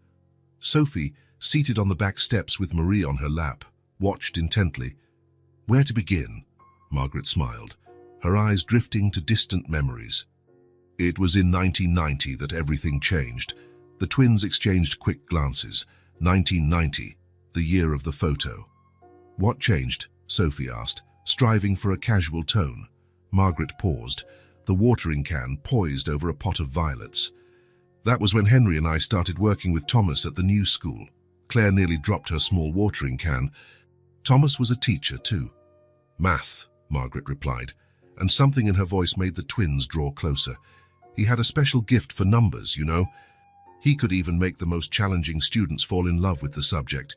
Sophie, seated on the back steps with Marie on her lap, watched intently. "Where to begin?" Margaret smiled, her eyes drifting to distant memories. "It was in 1990 that everything changed." The twins exchanged quick glances. 1990, the year of the photo. "What changed?" Sophie asked, striving for a casual tone. Margaret paused, the watering can poised over a pot of violets. "That was when Henry and I started working with Thomas at the new school." Claire nearly dropped her small watering can. "Thomas was a teacher too." "Math," Margaret replied, and something in her voice made the twins draw closer. "He had a special gift for numbers, you know. He could even make the most challenging students fall in love with the subject."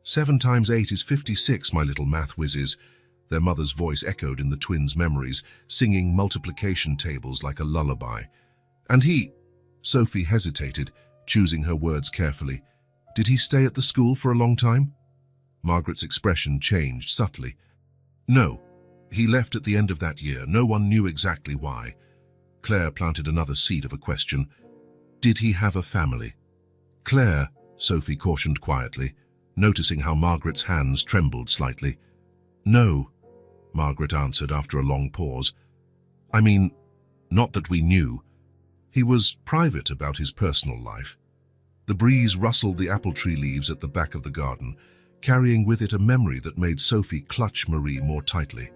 7 times 8 is 56, my little math whizzes." Their mother's voice echoed in the twins' memories, singing multiplication tables like a lullaby. "And he—" Sophie hesitated, choosing her words carefully. "Did he stay at the school for a long time?" Margaret's expression changed subtly. "No. He left at the end of that year. No one knew exactly why." Claire planted another seed of a question. "Did he have a family?" "Claire," Sophie cautioned quietly, noticing how Margaret's hands trembled slightly. "No," Margaret answered after a long pause. "I mean, not that we knew. He was private about his personal life." The breeze rustled the apple tree leaves at the back of the garden, carrying with it a memory that made Sophie clutch Marie more tightly.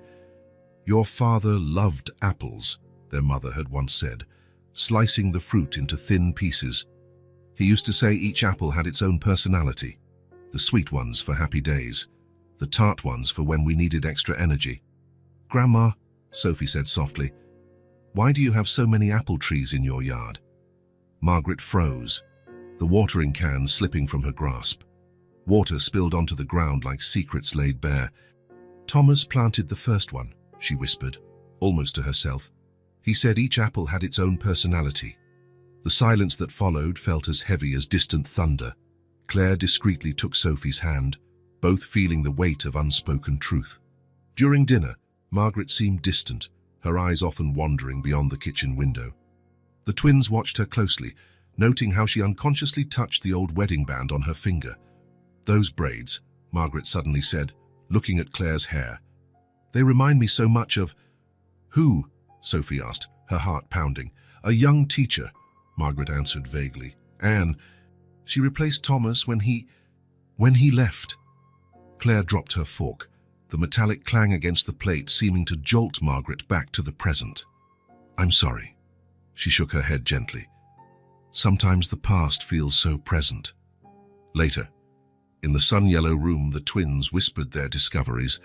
"Your father loved apples," their mother had once said, slicing the fruit into thin pieces. "He used to say each apple had its own personality, the sweet ones for happy days, the tart ones for when we needed extra energy." "Grandma," Sophie said softly, "why do you have so many apple trees in your yard?" Margaret froze, the watering can slipping from her grasp. Water spilled onto the ground like secrets laid bare. "Thomas planted the first one," she whispered, almost to herself. "He said each apple had its own personality." The silence that followed felt as heavy as distant thunder. Claire discreetly took Sophie's hand, both feeling the weight of unspoken truth. During dinner, Margaret seemed distant, her eyes often wandering beyond the kitchen window. The twins watched her closely, noting how she unconsciously touched the old wedding band on her finger. "Those braids," Margaret suddenly said, looking at Claire's hair. "They remind me so much of—" "Who?" Sophie asked, her heart pounding. "A young teacher," Margaret answered vaguely. "Anne. She replaced Thomas when he left." Claire dropped her fork, the metallic clang against the plate seeming to jolt Margaret back to the present. "I'm sorry." She shook her head gently. "Sometimes the past feels so present." Later, in the sun-yellow room, the twins whispered their discoveries.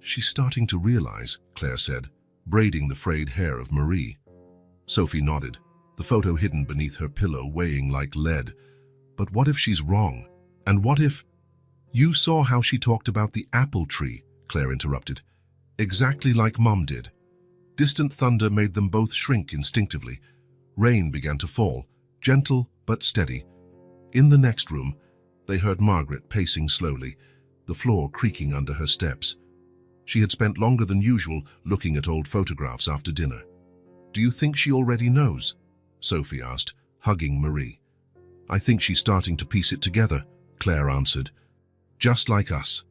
She's starting to realize, Claire said, braiding the frayed hair of Marie. Sophie nodded, the photo hidden beneath her pillow weighing like lead. But what if she's wrong? And what if... You saw how she talked about the apple tree, Claire interrupted. Exactly like Mum did. Distant thunder made them both shrink instinctively. Rain began to fall, gentle but steady. In the next room, they heard Margaret pacing slowly, the floor creaking under her steps. She had spent longer than usual looking at old photographs after dinner. "Do you think she already knows?" Sophie asked, hugging Marie. "I think she's starting to piece it together," Claire answered. "Just like us."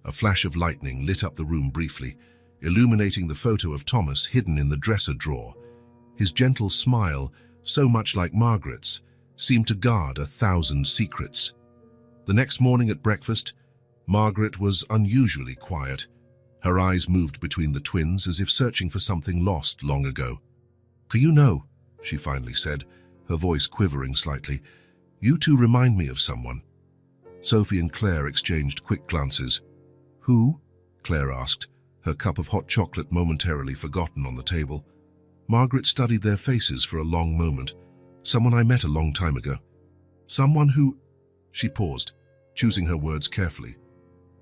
A flash of lightning lit up the room briefly, illuminating the photo of Thomas hidden in the dresser drawer. His gentle smile, so much like Margaret's, seemed to guard 1,000 secrets. The next morning at breakfast, Margaret was unusually quiet. Her eyes moved between the twins as if searching for something lost long ago. "You know," she finally said, her voice quivering slightly, "you two remind me of someone." Sophie and Claire exchanged quick glances. "Who?" Claire asked, her cup of hot chocolate momentarily forgotten on the table. Margaret studied their faces for a long moment. "Someone I met a long time ago. Someone who..." She paused, choosing her words carefully.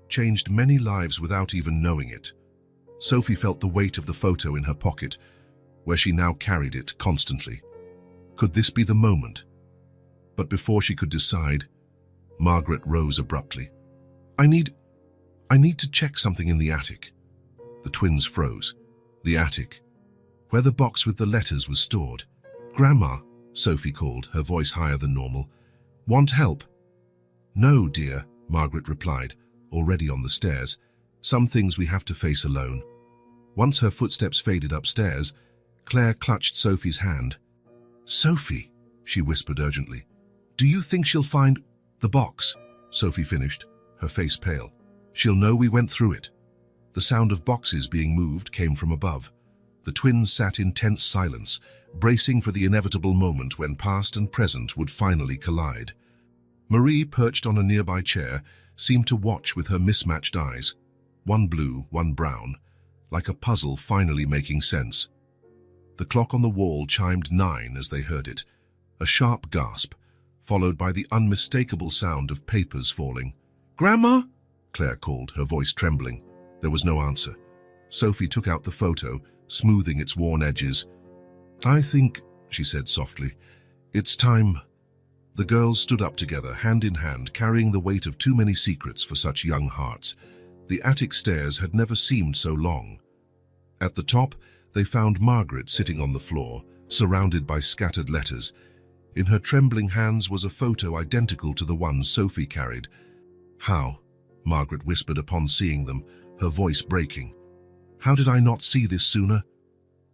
"Changed many lives without even knowing it." Sophie felt the weight of the photo in her pocket, where she now carried it constantly. Could this be the moment? But before she could decide, Margaret rose abruptly. I need to check something in the attic." The twins froze. The attic, where the box with the letters was stored. "Grandma," Sophie called, her voice higher than normal. "Want help?" "No, dear," Margaret replied, already on the stairs. "Some things we have to face alone." Once her footsteps faded upstairs, Claire clutched Sophie's hand. "Sophie," she whispered urgently, "do you think she'll find the box?" Sophie finished, her face pale. "She'll know we went through it." The sound of boxes being moved came from above. The twins sat in tense silence, bracing for the inevitable moment when past and present would finally collide. Marie, perched on a nearby chair, seemed to watch with her mismatched eyes, one blue, one brown, like a puzzle finally making sense. The clock on the wall chimed 9 as they heard it, a sharp gasp, followed by the unmistakable sound of papers falling. "Grandma?" Claire called, her voice trembling. There was no answer. Sophie took out the photo, smoothing its worn edges. "I think," she said softly, "it's time." The girls stood up together, hand in hand, carrying the weight of too many secrets for such young hearts. The attic stairs had never seemed so long. At the top, they found Margaret sitting on the floor, surrounded by scattered letters. In her trembling hands was a photo identical to the one Sophie carried. "How?" Margaret whispered upon seeing them, her voice breaking. "How did I not see this sooner?"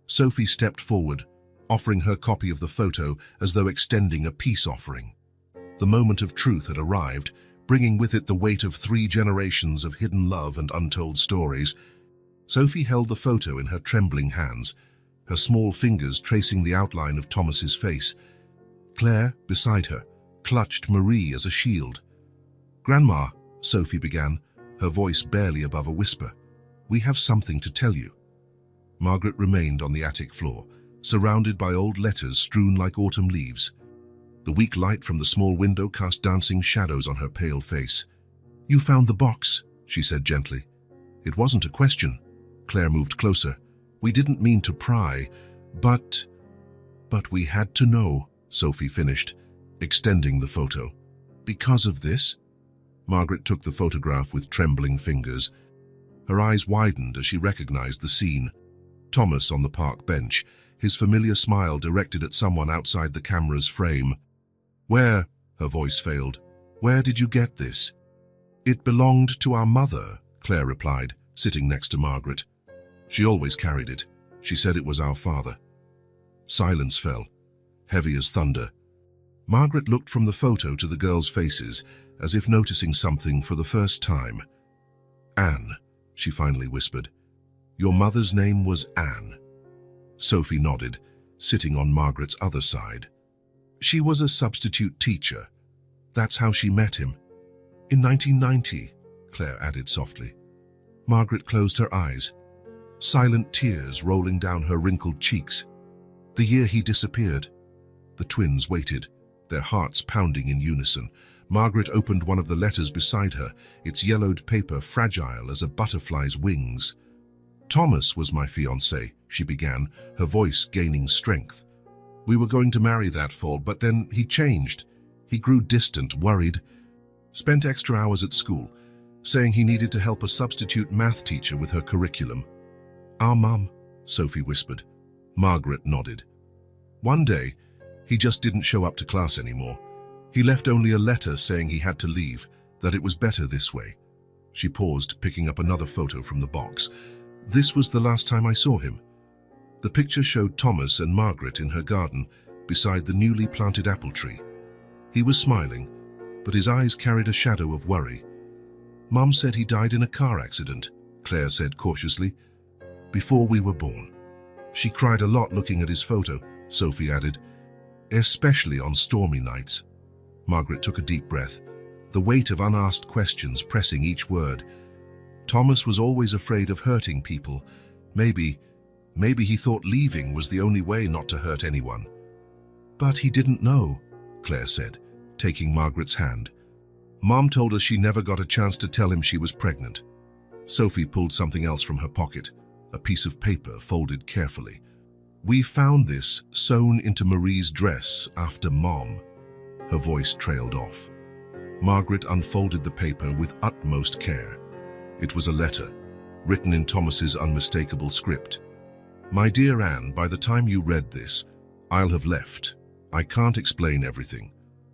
Sophie stepped forward, offering her copy of the photo as though extending a peace offering. The moment of truth had arrived, bringing with it the weight of 3 generations of hidden love and untold stories. Sophie held the photo in her trembling hands, her small fingers tracing the outline of Thomas's face. Claire, beside her, clutched Marie as a shield. "Grandma," Sophie began, her voice barely above a whisper, "we have something to tell you." Margaret remained on the attic floor, surrounded by old letters strewn like autumn leaves. The weak light from the small window cast dancing shadows on her pale face. "You found the box," she said gently. "It wasn't a question." Claire moved closer. "We didn't mean to pry, but we had to know," Sophie finished, extending the photo. "Because of this?" Margaret took the photograph with trembling fingers. Her eyes widened as she recognized the scene. Thomas on the park bench, his familiar smile directed at someone outside the camera's frame. "Where?" Her voice failed. "Where did you get this?" "It belonged to our mother," Claire replied, sitting next to Margaret. "She always carried it. She said it was our father." Silence fell, heavy as thunder. Margaret looked from the photo to the girls' faces, as if noticing something for the first time. "Anne," she finally whispered. "Your mother's name was Anne." Sophie nodded, sitting on Margaret's other side. "She was a substitute teacher. That's how she met him." "In 1990, Claire added softly. Margaret closed her eyes, silent tears rolling down her wrinkled cheeks. The year he disappeared. The twins waited, their hearts pounding in unison. Margaret opened one of the letters beside her, its yellowed paper fragile as a butterfly's wings. "Thomas was my fiancé," she began, her voice gaining strength. "We were going to marry that fall, but then he changed. He grew distant, worried. Spent extra hours at school, saying he needed to help a substitute math teacher with her curriculum." "Our mum," Sophie whispered. Margaret nodded. "One day, he just didn't show up to class anymore. He left only a letter saying he had to leave, that it was better this way." She paused, picking up another photo from the box. "This was the last time I saw him." The picture showed Thomas and Margaret in her garden, beside the newly planted apple tree. He was smiling, but his eyes carried a shadow of worry. "Mum said he died in a car accident," Claire said cautiously, "before we were born." "She cried a lot looking at his photo," Sophie added, "especially on stormy nights." Margaret took a deep breath, the weight of unasked questions pressing each word. Thomas was always afraid of hurting people. Maybe he thought leaving was the only way not to hurt anyone. "But he didn't know," Claire said, taking Margaret's hand. "Mom told us she never got a chance to tell him she was pregnant." Sophie pulled something else from her pocket, a piece of paper folded carefully. "We found this sewn into Marie's dress after Mom." Her voice trailed off. Margaret unfolded the paper with utmost care. It was a letter, written in Thomas's unmistakable script. "My dear Anne, by the time you read this, I'll have left. I can't explain everything,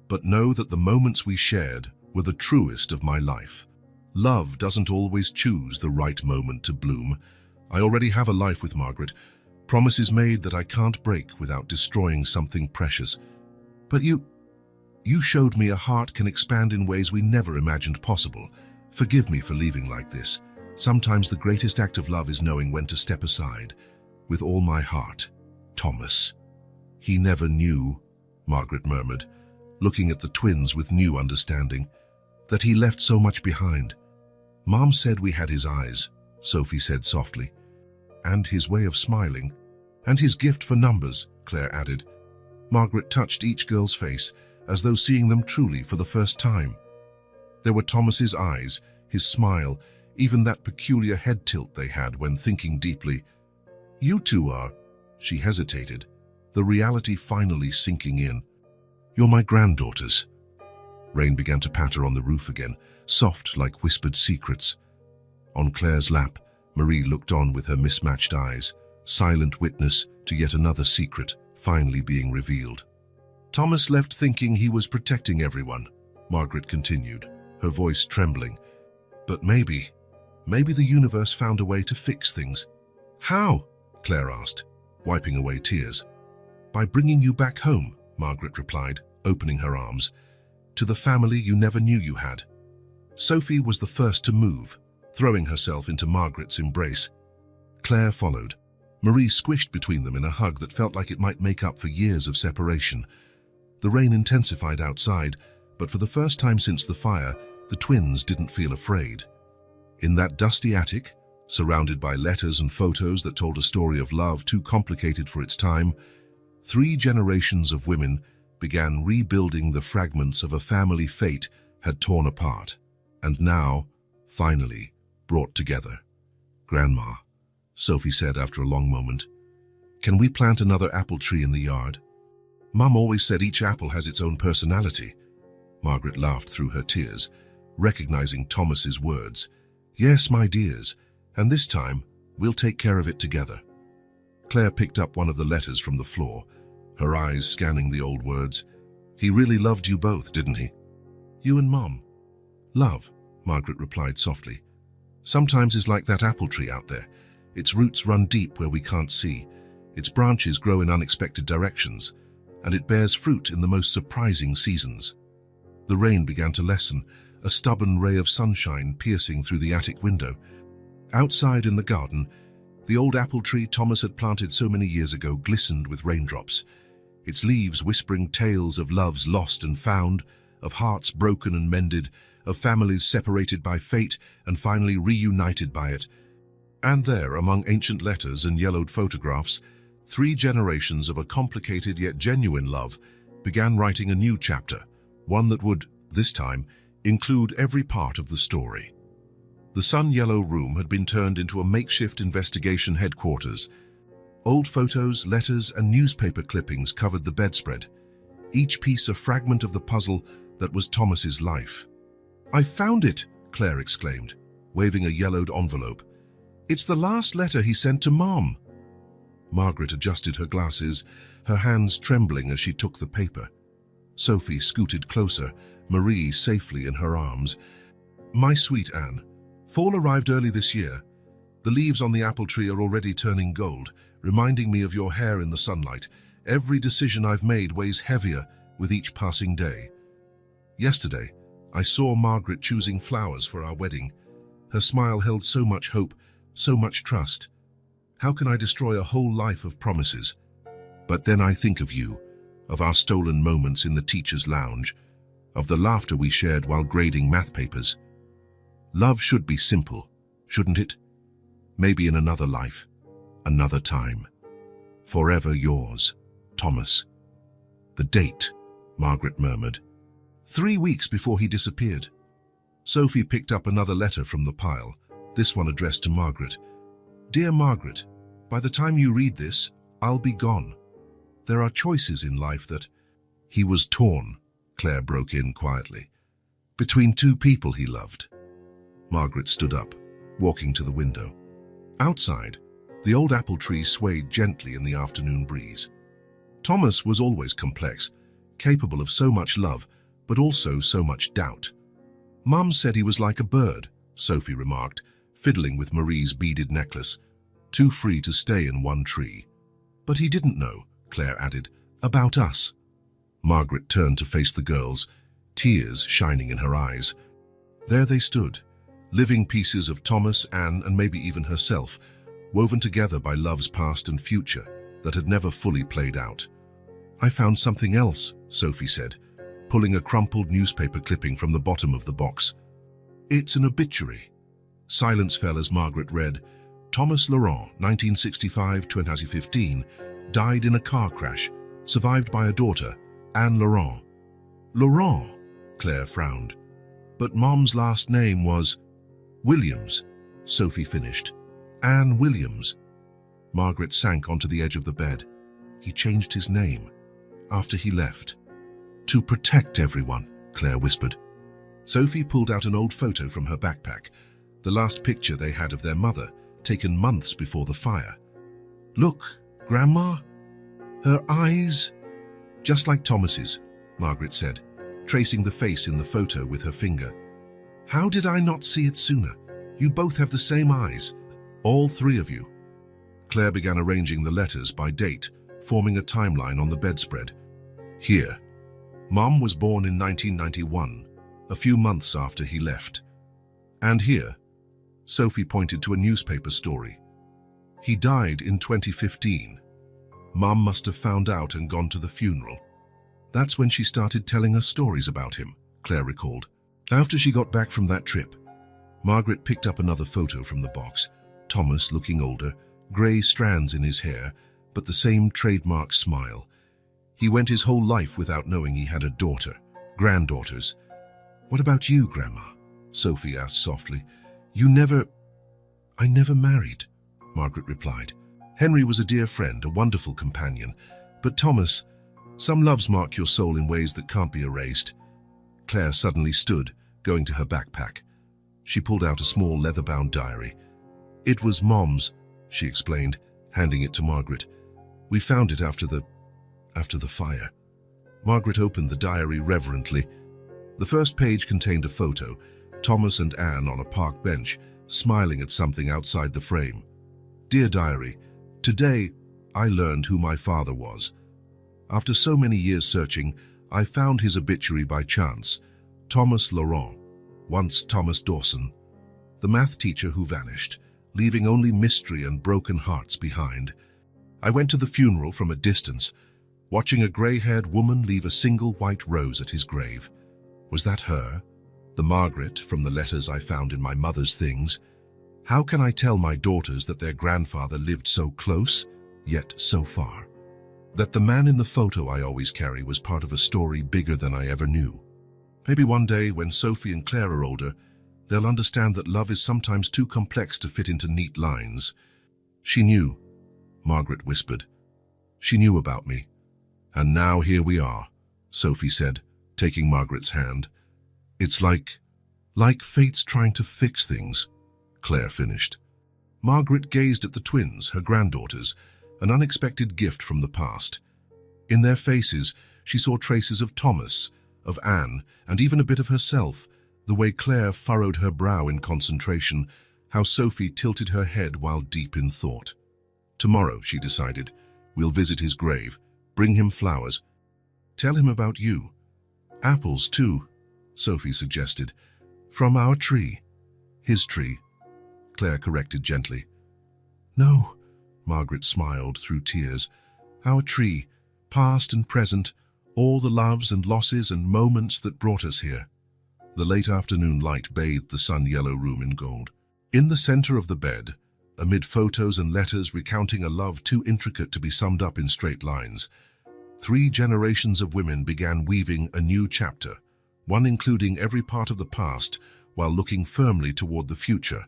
but know that the moments we shared were the truest of my life. Love doesn't always choose the right moment to bloom. I already have a life with Margaret, promises made that I can't break without destroying something precious. But you showed me a heart can expand in ways we never imagined possible. Forgive me for leaving like this. Sometimes the greatest act of love is knowing when to step aside. With all my heart, Thomas." "He never knew," Margaret murmured, looking at the twins with new understanding, "that he left so much behind." "Mom said we had his eyes," Sophie said softly. "And his way of smiling. And his gift for numbers," Claire added. Margaret touched each girl's face, as though seeing them truly for the first time. There were Thomas's eyes, his smile, even that peculiar head tilt they had when thinking deeply. "You two are," she hesitated, the reality finally sinking in. "You're my granddaughters." Rain began to patter on the roof again, soft like whispered secrets. On Claire's lap, Marie looked on with her mismatched eyes, silent witness to yet another secret finally being revealed. "Thomas left thinking he was protecting everyone," Margaret continued, her voice trembling. "But maybe the universe found a way to fix things." "How?" Claire asked, wiping away tears. "By bringing you back home," Margaret replied, opening her arms, "to the family you never knew you had." Sophie was the first to move, throwing herself into Margaret's embrace. Claire followed, Marie squished between them in a hug that felt like it might make up for years of separation. The rain intensified outside, but for the first time since the fire, the twins didn't feel afraid. In that dusty attic, surrounded by letters and photos that told a story of love too complicated for its time, 3 generations of women began rebuilding the fragments of a family fate had torn apart, and now, finally, brought together. "Grandma," Sophie said after a long moment, "can we plant another apple tree in the yard?" "Mum always said each apple has its own personality." Margaret laughed through her tears, recognizing Thomas's words. "Yes, my dears, and this time we'll take care of it together." Claire picked up one of the letters from the floor, her eyes scanning the old words. "He really loved you both, didn't he?" "You and Mom." "Love," Margaret replied softly, "sometimes is like that apple tree out there. Its roots run deep where we can't see, its branches grow in unexpected directions, and it bears fruit in the most surprising seasons." The rain began to lessen, a stubborn ray of sunshine piercing through the attic window. Outside in the garden, the old apple tree Thomas had planted so many years ago glistened with raindrops, its leaves whispering tales of loves lost and found, of hearts broken and mended, of families separated by fate and finally reunited by it. And there, among ancient letters and yellowed photographs, 3 generations of a complicated yet genuine love began writing a new chapter, one that would, this time, include every part of the story. The sun-yellow room had been turned into a makeshift investigation headquarters. Old photos, letters, and newspaper clippings covered the bedspread, each piece a fragment of the puzzle that was Thomas's life. "I found it!" Claire exclaimed, waving a yellowed envelope. "It's the last letter he sent to Mom." Margaret adjusted her glasses, her hands trembling as she took the paper. Sophie scooted closer, Marie safely in her arms. "My sweet Anne, fall arrived early this year. The leaves on the apple tree are already turning gold, reminding me of your hair in the sunlight. Every decision I've made weighs heavier with each passing day. Yesterday, I saw Margaret choosing flowers for our wedding. Her smile held so much hope, so much trust. How can I destroy a whole life of promises? But then I think of you, of our stolen moments in the teacher's lounge, of the laughter we shared while grading math papers. Love should be simple, shouldn't it? Maybe in another life, another time. Forever yours, Thomas." "The date," Margaret murmured. 3 weeks before he disappeared. Sophie picked up another letter from the pile, this one addressed to Margaret. "Dear Margaret, by the time you read this, I'll be gone. There are choices in life that—" "He was torn," Claire broke in quietly, "between 2 people he loved." Margaret stood up, walking to the window. Outside, the old apple tree swayed gently in the afternoon breeze. Thomas was always complex, capable of so much love, but also so much doubt. "Mum said he was like a bird," Sophie remarked, fiddling with Marie's beaded necklace, "too free to stay in one tree." "But he didn't know," Claire added, "about us." Margaret turned to face the girls, tears shining in her eyes. There they stood, living pieces of Thomas, Anne, and maybe even herself, woven together by loves past and future that had never fully played out. "I found something else," Sophie said, pulling a crumpled newspaper clipping from the bottom of the box. "It's an obituary." Silence fell as Margaret read, "Thomas Laurent, 1965-2015, died in a car crash, survived by a daughter, Anne Laurent." "Laurent," Claire frowned. "But Mom's last name was—" "Williams," Sophie finished. "Anne Williams." Margaret sank onto the edge of the bed. "He changed his name after he left." "To protect everyone," Claire whispered. Sophie pulled out an old photo from her backpack, the last picture they had of their mother, taken months before the fire. "Look, Grandma. Her eyes—" "Just like Thomas's," Margaret said, tracing the face in the photo with her finger. "How did I not see it sooner? You both have the same eyes. All 3 of you." Claire began arranging the letters by date, forming a timeline on the bedspread. "Here. Mom was born in 1991, a few months after he left. And here," Sophie pointed to a newspaper story, "he died in 2015. Mom must have found out and gone to the funeral. That's when she started telling us stories about him," Claire recalled. After she got back from that trip, Margaret picked up another photo from the box. Thomas looking older, grey strands in his hair, but the same trademark smile. He went his whole life without knowing he had a daughter, granddaughters. "What about you, Grandma?" Sophie asked softly. "I never married," Margaret replied. "Henry was a dear friend, a wonderful companion. But Thomas, some loves mark your soul in ways that can't be erased." Claire suddenly stood, going to her backpack. She pulled out a small leather-bound diary. "It was Mom's," she explained, handing it to Margaret. "We found it after the fire." Margaret opened the diary reverently. The first page contained a photo, Thomas and Anne on a park bench, smiling at something outside the frame. "Dear Diary, today I learned who my father was. After so many years searching, I found his obituary by chance. Thomas Laurent, once Thomas Dawson, the math teacher who vanished, leaving only mystery and broken hearts behind. I went to the funeral from a distance, watching a grey-haired woman leave a single white rose at his grave. Was that her? The Margaret from the letters I found in my mother's things. How can I tell my daughters that their grandfather lived so close, yet so far? That the man in the photo I always carry was part of a story bigger than I ever knew. Maybe one day, when Sophie and Claire are older, they'll understand that love is sometimes too complex to fit into neat lines. She knew, Margaret whispered. She knew about me. And now here we are, Sophie said, taking Margaret's hand. It's like fate's trying to fix things, Claire finished. Margaret gazed at the twins, her granddaughters, an unexpected gift from the past. In their faces, she saw traces of Thomas, of Anne, and even a bit of herself, the way Claire furrowed her brow in concentration, how Sophie tilted her head while deep in thought. Tomorrow, she decided, we'll visit his grave, bring him flowers. Tell him about you. Apples, too, Sophie suggested. From our tree. His tree, Claire corrected gently. No, Margaret smiled through tears. Our tree, past and present, all the loves and losses and moments that brought us here. The late afternoon light bathed the sun-yellow room in gold. In the center of the bed, amid photos and letters recounting a love too intricate to be summed up in straight lines, 3 generations of women began weaving a new chapter, one including every part of the past while looking firmly toward the future.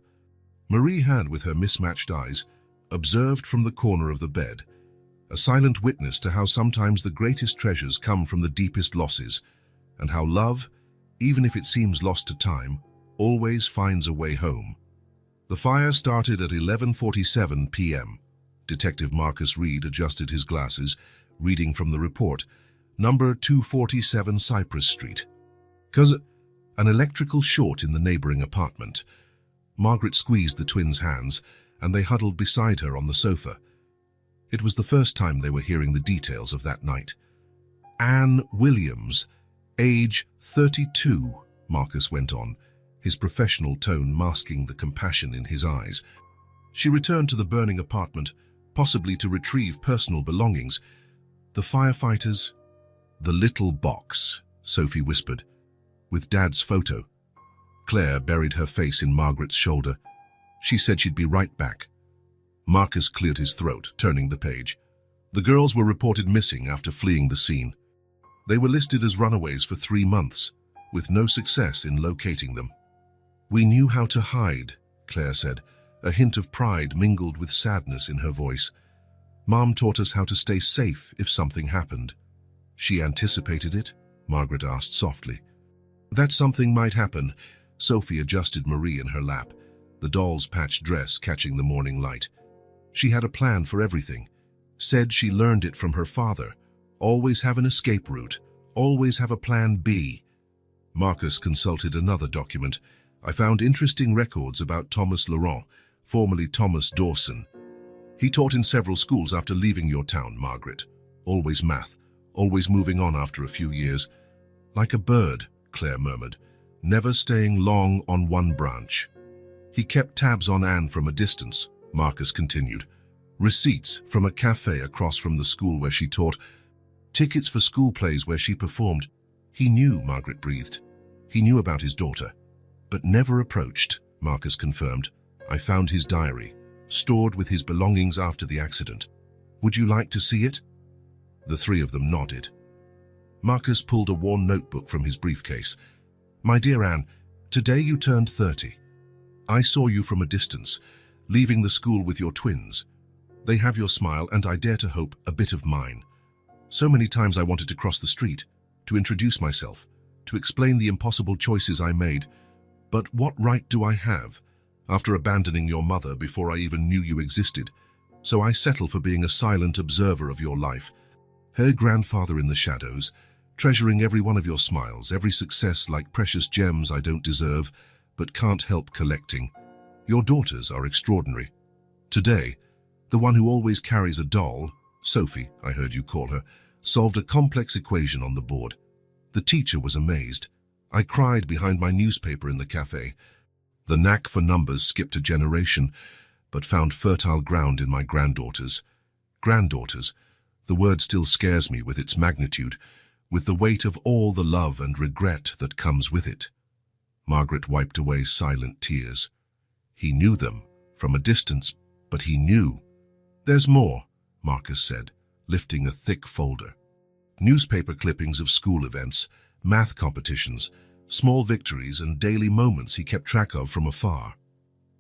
Marie had, with her mismatched eyes, observed from the corner of the bed, a silent witness to how sometimes the greatest treasures come from the deepest losses, and how love, even if it seems lost to time, always finds a way home. The fire started at 11:47 p.m. Detective Marcus Reed adjusted his glasses, reading from the report, number 247 Cypress Street. "'Cause an electrical short in the neighboring apartment." Margaret squeezed the twins' hands, and they huddled beside her on the sofa. It was the first time they were hearing the details of that night. Anne Williams, age 32, Marcus went on, his professional tone masking the compassion in his eyes. She returned to the burning apartment, possibly to retrieve personal belongings. The firefighters... "The little box," Sophie whispered, "with Dad's photo." Claire buried her face in Margaret's shoulder. She said she'd be right back. Marcus cleared his throat, turning the page. The girls were reported missing after fleeing the scene. They were listed as runaways for 3 months, with no success in locating them. "We knew how to hide," Claire said, a hint of pride mingled with sadness in her voice. "Mom taught us how to stay safe if something happened." "She anticipated it?" Margaret asked softly. "That something might happen." Sophie adjusted Marie in her lap, the doll's patched dress catching the morning light. "She had a plan for everything. Said she learned it from her father. Always have an escape route. Always have a plan B." Marcus consulted another document. "I found interesting records about Thomas Laurent, formerly Thomas Dawson. He taught in several schools after leaving your town, Margaret. Always math, always moving on after a few years. Like a bird," Claire murmured, "never staying long on one branch." "He kept tabs on Anne from a distance," Marcus continued. "Receipts from a cafe across from the school where she taught. Tickets for school plays where she performed." "He knew," Margaret breathed. "He knew about his daughter, but never approached," Marcus confirmed. "I found his diary, stored with his belongings after the accident. Would you like to see it?" The 3 of them nodded. Marcus pulled a worn notebook from his briefcase. "My dear Anne, today you turned 30. I saw you from a distance, leaving the school with your twins. They have your smile and, I dare to hope, a bit of mine. So many times I wanted to cross the street, to introduce myself, to explain the impossible choices I made. But what right do I have, after abandoning your mother before I even knew you existed? So I settle for being a silent observer of your life, her grandfather in the shadows, treasuring every one of your smiles, every success like precious gems I don't deserve, but can't help collecting. Your daughters are extraordinary. Today, the one who always carries a doll, Sophie, I heard you call her, solved a complex equation on the board. The teacher was amazed. I cried behind my newspaper in the cafe. The knack for numbers skipped a generation, but found fertile ground in my granddaughters. Granddaughters, the word still scares me with its magnitude, with the weight of all the love and regret that comes with it. Margaret wiped away silent tears. He knew them, from a distance, but he knew. There's more, Marcus said, lifting a thick folder. Newspaper clippings of school events, math competitions, small victories and daily moments he kept track of from afar.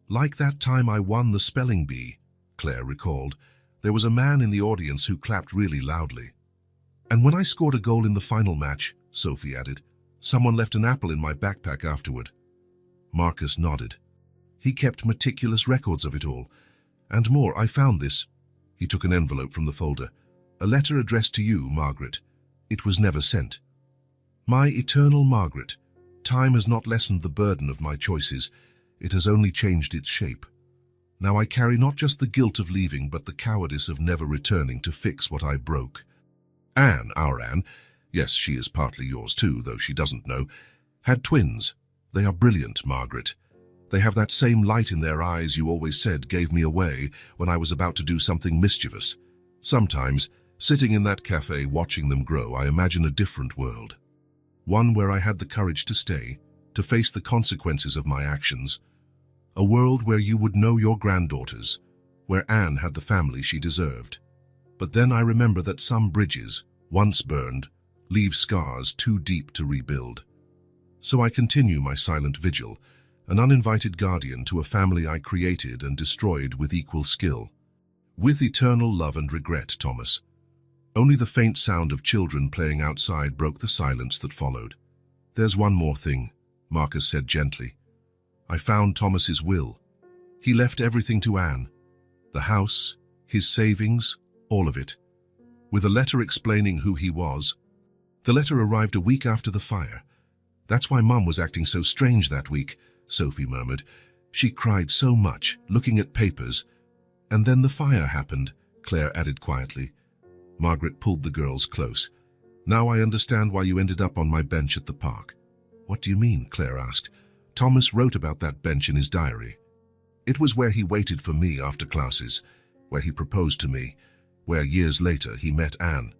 Like that time I won the spelling bee, Claire recalled. There was a man in the audience who clapped really loudly. And when I scored a goal in the final match, Sophie added, someone left an apple in my backpack afterward. Marcus nodded. He kept meticulous records of it all. And more, I found this. He took an envelope from the folder. A letter addressed to you, Margaret. It was never sent. My eternal Margaret, time has not lessened the burden of my choices. It has only changed its shape. Now I carry not just the guilt of leaving, but the cowardice of never returning to fix what I broke. Anne, our Anne, yes, she is partly yours too, though she doesn't know, had twins. They are brilliant, Margaret. They have that same light in their eyes you always said gave me away when I was about to do something mischievous. Sometimes, sitting in that cafe watching them grow, I imagine a different world. One where I had the courage to stay, to face the consequences of my actions. A world where you would know your granddaughters, where Anne had the family she deserved. But then I remember that some bridges, once burned, leave scars too deep to rebuild. So I continue my silent vigil, an uninvited guardian to a family I created and destroyed with equal skill. With eternal love and regret, Thomas. Only the faint sound of children playing outside broke the silence that followed. There's one more thing, Marcus said gently. I found Thomas's will. He left everything to Anne. The house, his savings, all of it. With a letter explaining who he was. The letter arrived a week after the fire. That's why Mum was acting so strange that week, Sophie murmured. She cried so much, looking at papers. And then the fire happened, Claire added quietly. Margaret pulled the girls close. Now I understand why you ended up on my bench at the park. What do you mean? Claire asked. Thomas wrote about that bench in his diary. It was where he waited for me after classes, where he proposed to me, where years later he met Anne.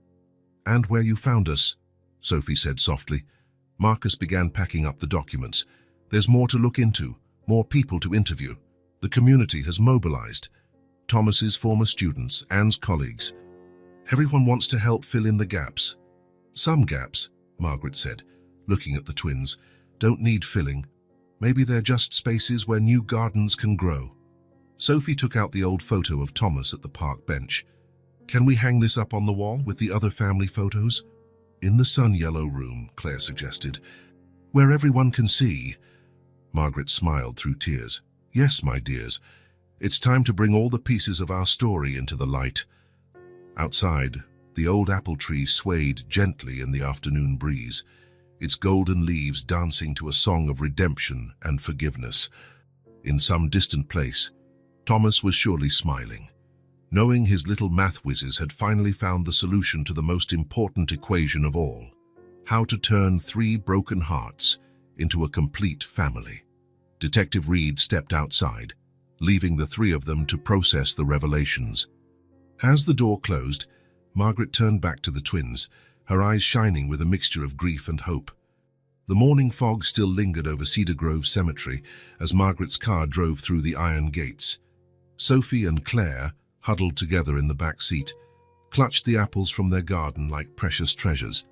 And where you found us, Sophie said softly. Marcus began packing up the documents. There's more to look into, more people to interview. The community has mobilized. Thomas's former students, Anne's colleagues. Everyone wants to help fill in the gaps. Some gaps, Margaret said, looking at the twins, don't need filling. Maybe they're just spaces where new gardens can grow. Sophie took out the old photo of Thomas at the park bench. Can we hang this up on the wall with the other family photos? In the sun-yellow room, Claire suggested. Where everyone can see. Margaret smiled through tears. Yes, my dears. It's time to bring all the pieces of our story into the light. Outside, the old apple tree swayed gently in the afternoon breeze, its golden leaves dancing to a song of redemption and forgiveness. In some distant place, Thomas was surely smiling, knowing his little math whizzes had finally found the solution to the most important equation of all, how to turn 3 broken hearts into a complete family. Detective Reed stepped outside, leaving the 3 of them to process the revelations. As the door closed, Margaret turned back to the twins, her eyes shining with a mixture of grief and hope. The morning fog still lingered over Cedar Grove Cemetery as Margaret's car drove through the iron gates. Sophie and Claire, huddled together in the back seat, clutched the apples from their garden like precious treasures.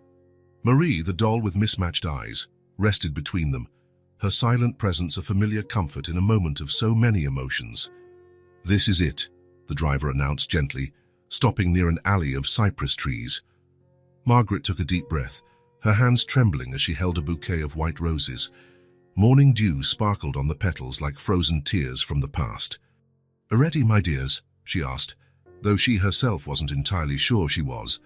Marie, the doll with mismatched eyes, rested between them, her silent presence a familiar comfort in a moment of so many emotions. This is it, the driver announced gently, stopping near an alley of cypress trees. Margaret took a deep breath, her hands trembling as she held a bouquet of white roses. Morning dew sparkled on the petals like frozen tears from the past. "Ready, my dears?" she asked, though she herself wasn't entirely sure she was.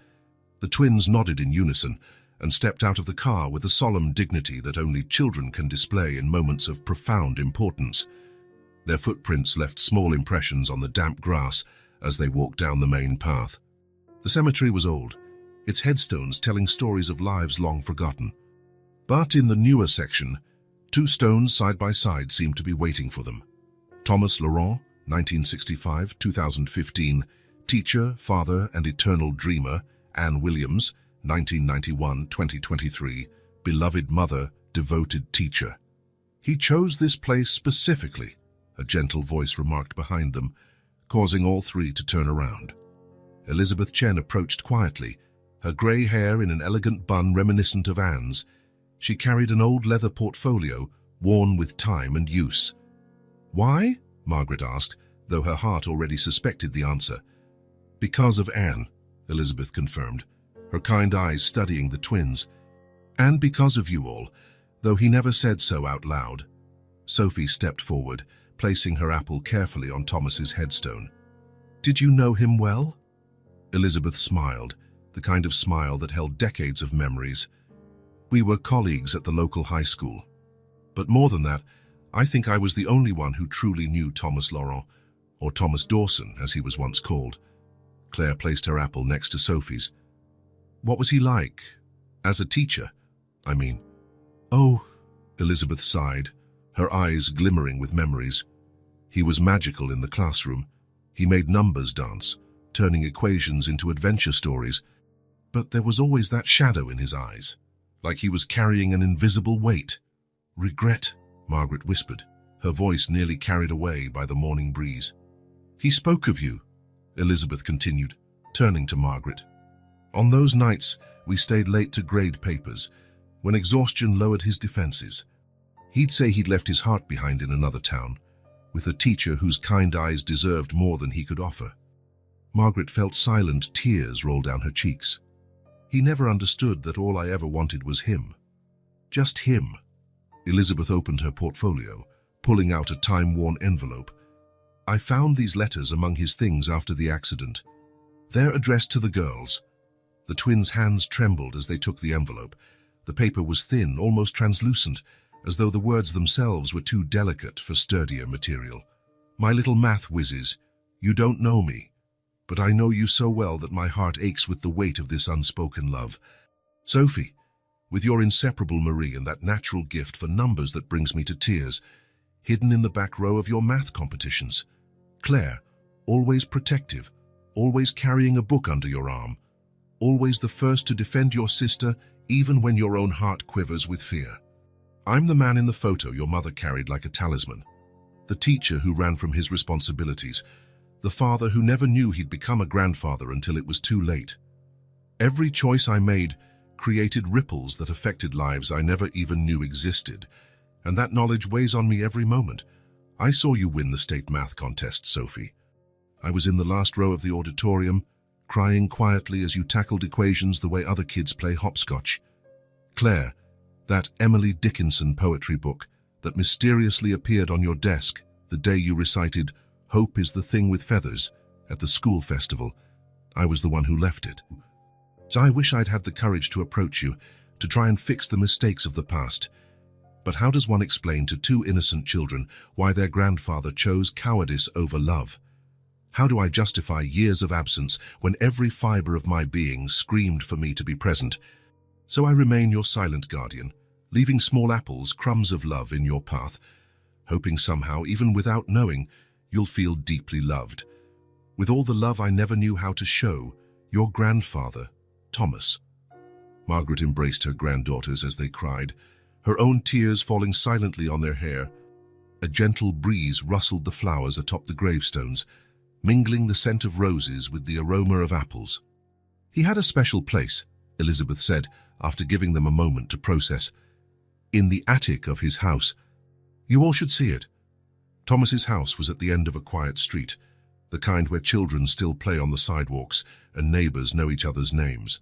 The twins nodded in unison and stepped out of the car with a solemn dignity that only children can display in moments of profound importance. Their footprints left small impressions on the damp grass as they walked down the main path. The cemetery was old, its headstones telling stories of lives long forgotten. But in the newer section, 2 stones side by side seemed to be waiting for them. Thomas Laurent, 1965-2015, teacher, father, and eternal dreamer. Anne Williams, 1991-2023, beloved mother, devoted teacher. He chose this place specifically, a gentle voice remarked behind them, causing all three to turn around. Elizabeth Chen approached quietly, her grey hair in an elegant bun reminiscent of Anne's. She carried an old leather portfolio, worn with time and use. "Why?" Margaret asked, though her heart already suspected the answer. "Because of Anne," Elizabeth confirmed, her kind eyes studying the twins. "And because of you all, though he never said so out loud." Sophie stepped forward, placing her apple carefully on Thomas's headstone. "Did you know him well?" Elizabeth smiled, the kind of smile that held decades of memories. "We were colleagues at the local high school. But more than that, I think I was the only one who truly knew Thomas Laurent, or Thomas Dawson, as he was once called." Claire placed her apple next to Sophie's. "What was he like? As a teacher, I mean." "Oh," Elizabeth sighed, her eyes glimmering with memories. "He was magical in the classroom. He made numbers dance, turning equations into adventure stories. But there was always that shadow in his eyes, like he was carrying an invisible weight." "Regret," Margaret whispered, her voice nearly carried away by the morning breeze. "He spoke of you," Elizabeth continued, turning to Margaret. "On those nights, we stayed late to grade papers, when exhaustion lowered his defenses. He'd say he'd left his heart behind in another town, with a teacher whose kind eyes deserved more than he could offer." Margaret felt silent tears roll down her cheeks. "He never understood that all I ever wanted was him. Just him." Elizabeth opened her portfolio, pulling out a time-worn envelope. "I found these letters among his things after the accident. They're addressed to the girls." The twins' hands trembled as they took the envelope. The paper was thin, almost translucent, as though the words themselves were too delicate for sturdier material. "My little math whizzes, you don't know me, but I know you so well that my heart aches with the weight of this unspoken love. Sophie, with your inseparable Marie and that natural gift for numbers that brings me to tears, hidden in the back row of your math competitions. Claire, always protective, always carrying a book under your arm, always the first to defend your sister even when your own heart quivers with fear. I'm the man in the photo your mother carried like a talisman, the teacher who ran from his responsibilities, the father who never knew he'd become a grandfather until it was too late. Every choice I made created ripples that affected lives I never even knew existed, and that knowledge weighs on me every moment. I saw you win the state math contest, Sophie. I was in the last row of the auditorium, crying quietly as you tackled equations the way other kids play hopscotch. Claire, that Emily Dickinson poetry book that mysteriously appeared on your desk the day you recited "Hope is the Thing with Feathers" at the school festival, I was the one who left it. So I wish I'd had the courage to approach you, to try and fix the mistakes of the past. But how does one explain to two innocent children why their grandfather chose cowardice over love? How do I justify years of absence when every fiber of my being screamed for me to be present? So I remain your silent guardian, leaving small apples, crumbs of love in your path, hoping somehow, even without knowing, you'll feel deeply loved. With all the love I never knew how to show, your grandfather, Thomas. Margaret embraced her granddaughters as they cried, her own tears falling silently on their hair. A gentle breeze rustled the flowers atop the gravestones, mingling the scent of roses with the aroma of apples. "He had a special place," Elizabeth said, after giving them a moment to process. "In the attic of his house. You all should see it." Thomas's house was at the end of a quiet street, the kind where children still play on the sidewalks and neighbors know each other's names.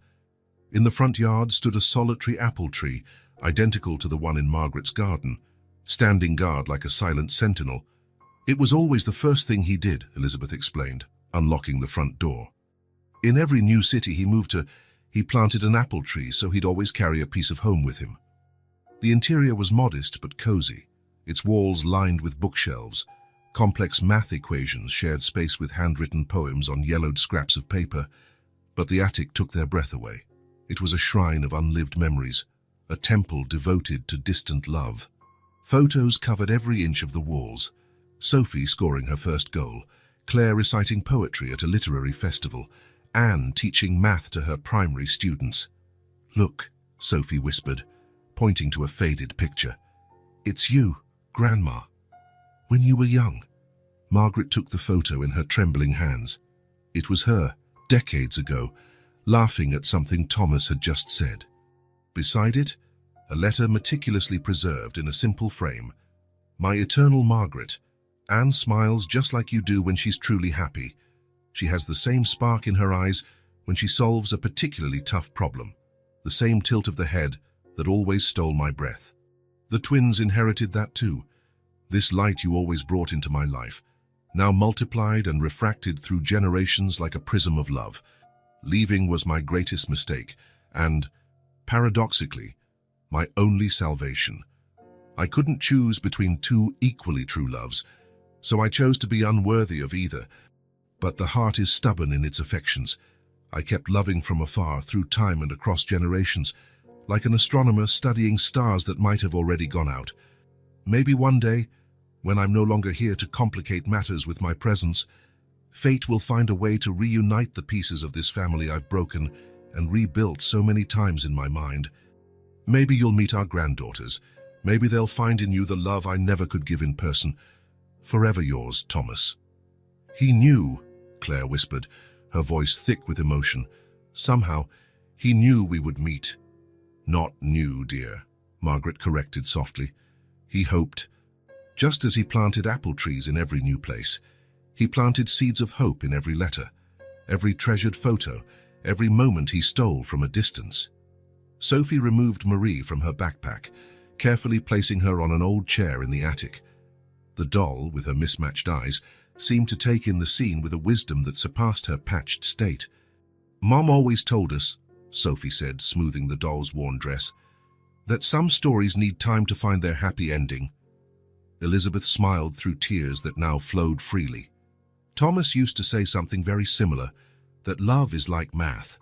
In the front yard stood a solitary apple tree, identical to the one in Margaret's garden, standing guard like a silent sentinel. "It was always the first thing he did," Elizabeth explained, unlocking the front door. "In every new city he moved to, he planted an apple tree so he'd always carry a piece of home with him. The interior was modest but cozy, its walls lined with bookshelves. Complex math equations shared space with handwritten poems on yellowed scraps of paper, but the attic took their breath away. It was a shrine of unlived memories, a temple devoted to distant love. Photos covered every inch of the walls, Sophie scoring her first goal, Claire reciting poetry at a literary festival, Anne teaching math to her primary students. "Look," Sophie whispered, pointing to a faded picture. "It's you, Grandma, when you were young. Margaret took the photo in her trembling hands. It was her, decades ago, laughing at something Thomas had just said. Beside it, a letter meticulously preserved in a simple frame. My eternal Margaret, Anne smiles just like you do when she's truly happy. She has the same spark in her eyes when she solves a particularly tough problem, the same tilt of the head that always stole my breath. The twins inherited that too. This light you always brought into my life, now multiplied and refracted through generations like a prism of love. Leaving was my greatest mistake and, paradoxically, my only salvation. I couldn't choose between two equally true loves, so I chose to be unworthy of either. But the heart is stubborn in its affections. I kept loving from afar through time and across generations, like an astronomer studying stars that might have already gone out. Maybe one day, when I'm no longer here to complicate matters with my presence, fate will find a way to reunite the pieces of this family I've broken and rebuilt so many times in my mind. Maybe you'll meet our granddaughters. Maybe they'll find in you the love I never could give in person. Forever yours, Thomas. He knew, Claire whispered, her voice thick with emotion. Somehow, he knew we would meet. Not knew, dear, Margaret corrected softly. He hoped. Just as he planted apple trees in every new place, he planted seeds of hope in every letter, every treasured photo, every moment he stole from a distance. Sophie removed Marie from her backpack, carefully placing her on an old chair in the attic. The doll, with her mismatched eyes, seemed to take in the scene with a wisdom that surpassed her patched state. Mom always told us, Sophie said, smoothing the doll's worn dress, that some stories need time to find their happy ending. Elizabeth smiled through tears that now flowed freely. Thomas used to say something very similar, that love is like math.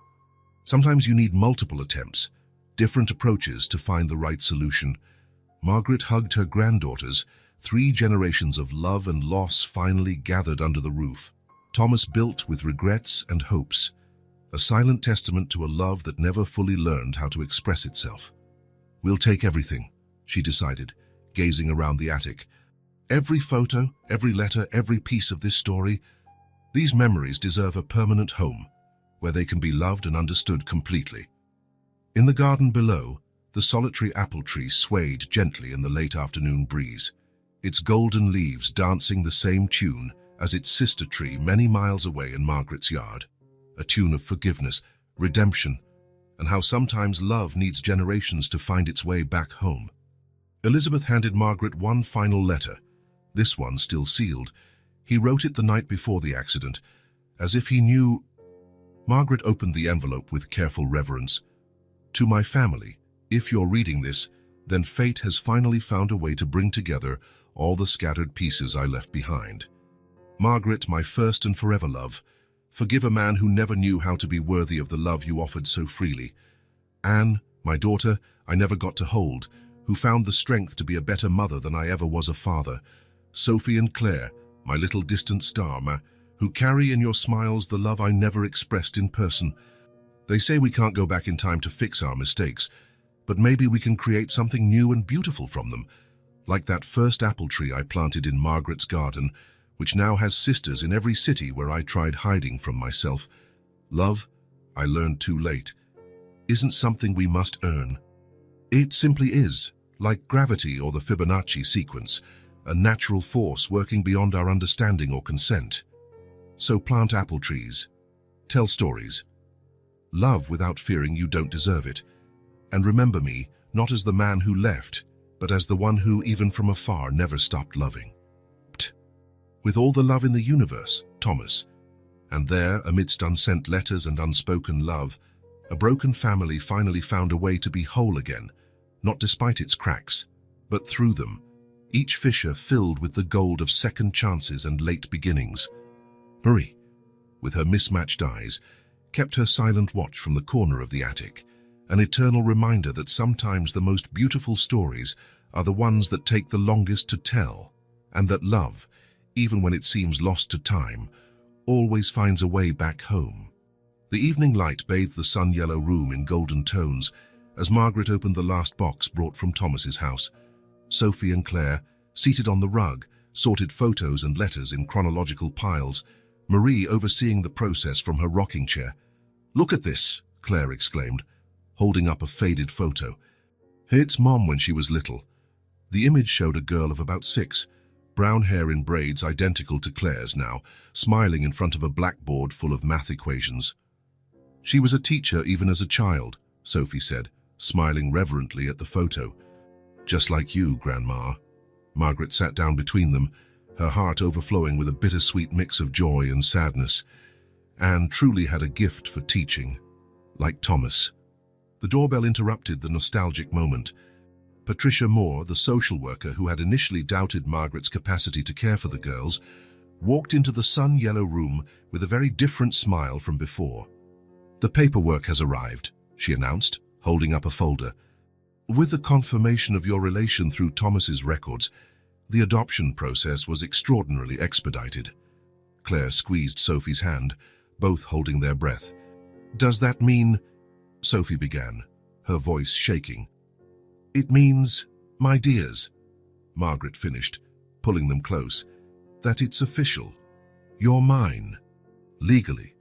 Sometimes you need multiple attempts, different approaches to find the right solution. Margaret hugged her granddaughters. 3 generations of love and loss finally gathered under the roof. Thomas built with regrets and hopes, a silent testament to a love that never fully learned how to express itself. We'll take everything, she decided, gazing around the attic. Every photo, every letter, every piece of this story, these memories deserve a permanent home, where they can be loved and understood completely. In the garden below, the solitary apple tree swayed gently in the late afternoon breeze, its golden leaves dancing the same tune as its sister tree many miles away in Margaret's yard, a tune of forgiveness, redemption, and how sometimes love needs generations to find its way back home. Elizabeth handed Margaret one final letter, this one still sealed. He wrote it the night before the accident, as if he knew. Margaret opened the envelope with careful reverence. To my family, if you're reading this, then fate has finally found a way to bring together all the scattered pieces I left behind. Margaret, my first and forever love, forgive a man who never knew how to be worthy of the love you offered so freely. Anne, my daughter, I never got to hold, who found the strength to be a better mother than I ever was a father. Sophie and Claire, my little distant star, who carry in your smiles the love I never expressed in person. They say we can't go back in time to fix our mistakes, but maybe we can create something new and beautiful from them, like that first apple tree I planted in Margaret's garden, which now has sisters in every city where I tried hiding from myself. Love, I learned too late, isn't something we must earn. It simply is, like gravity or the Fibonacci sequence, a natural force working beyond our understanding or consent. So plant apple trees, tell stories, love without fearing you don't deserve it, and remember me not as the man who left, but as the one who, even from afar, never stopped loving. With all the love in the universe, Thomas. And there, amidst unsent letters and unspoken love, a broken family finally found a way to be whole again, not despite its cracks, but through them, each fissure filled with the gold of second chances and late beginnings. Marie, with her mismatched eyes, kept her silent watch from the corner of the attic, an eternal reminder that sometimes the most beautiful stories are the ones that take the longest to tell, and that love, even when it seems lost to time, always finds a way back home. The evening light bathed the sun-yellow room in golden tones as Margaret opened the last box brought from Thomas's house. Sophie and Claire, seated on the rug, sorted photos and letters in chronological piles, Marie overseeing the process from her rocking chair. "Look at this," Claire exclaimed, holding up a faded photo. "It's Mom when she was little." The image showed a girl of about 6, brown hair in braids identical to Claire's now, smiling in front of a blackboard full of math equations. "She was a teacher even as a child," Sophie said, smiling reverently at the photo. "Just like you, Grandma." Margaret sat down between them, her heart overflowing with a bittersweet mix of joy and sadness. Anne truly had a gift for teaching, like Thomas. The doorbell interrupted the nostalgic moment. Patricia Moore, the social worker who had initially doubted Margaret's capacity to care for the girls, walked into the sun-yellow room with a very different smile from before. "The paperwork has arrived," she announced, holding up a folder. "With the confirmation of your relation through Thomas's records, the adoption process was extraordinarily expedited." Claire squeezed Sophie's hand, both holding their breath. "Does that mean—" Sophie began, her voice shaking. "It means, my dears," Margaret finished, pulling them close, "that it's official. You're mine. Legally.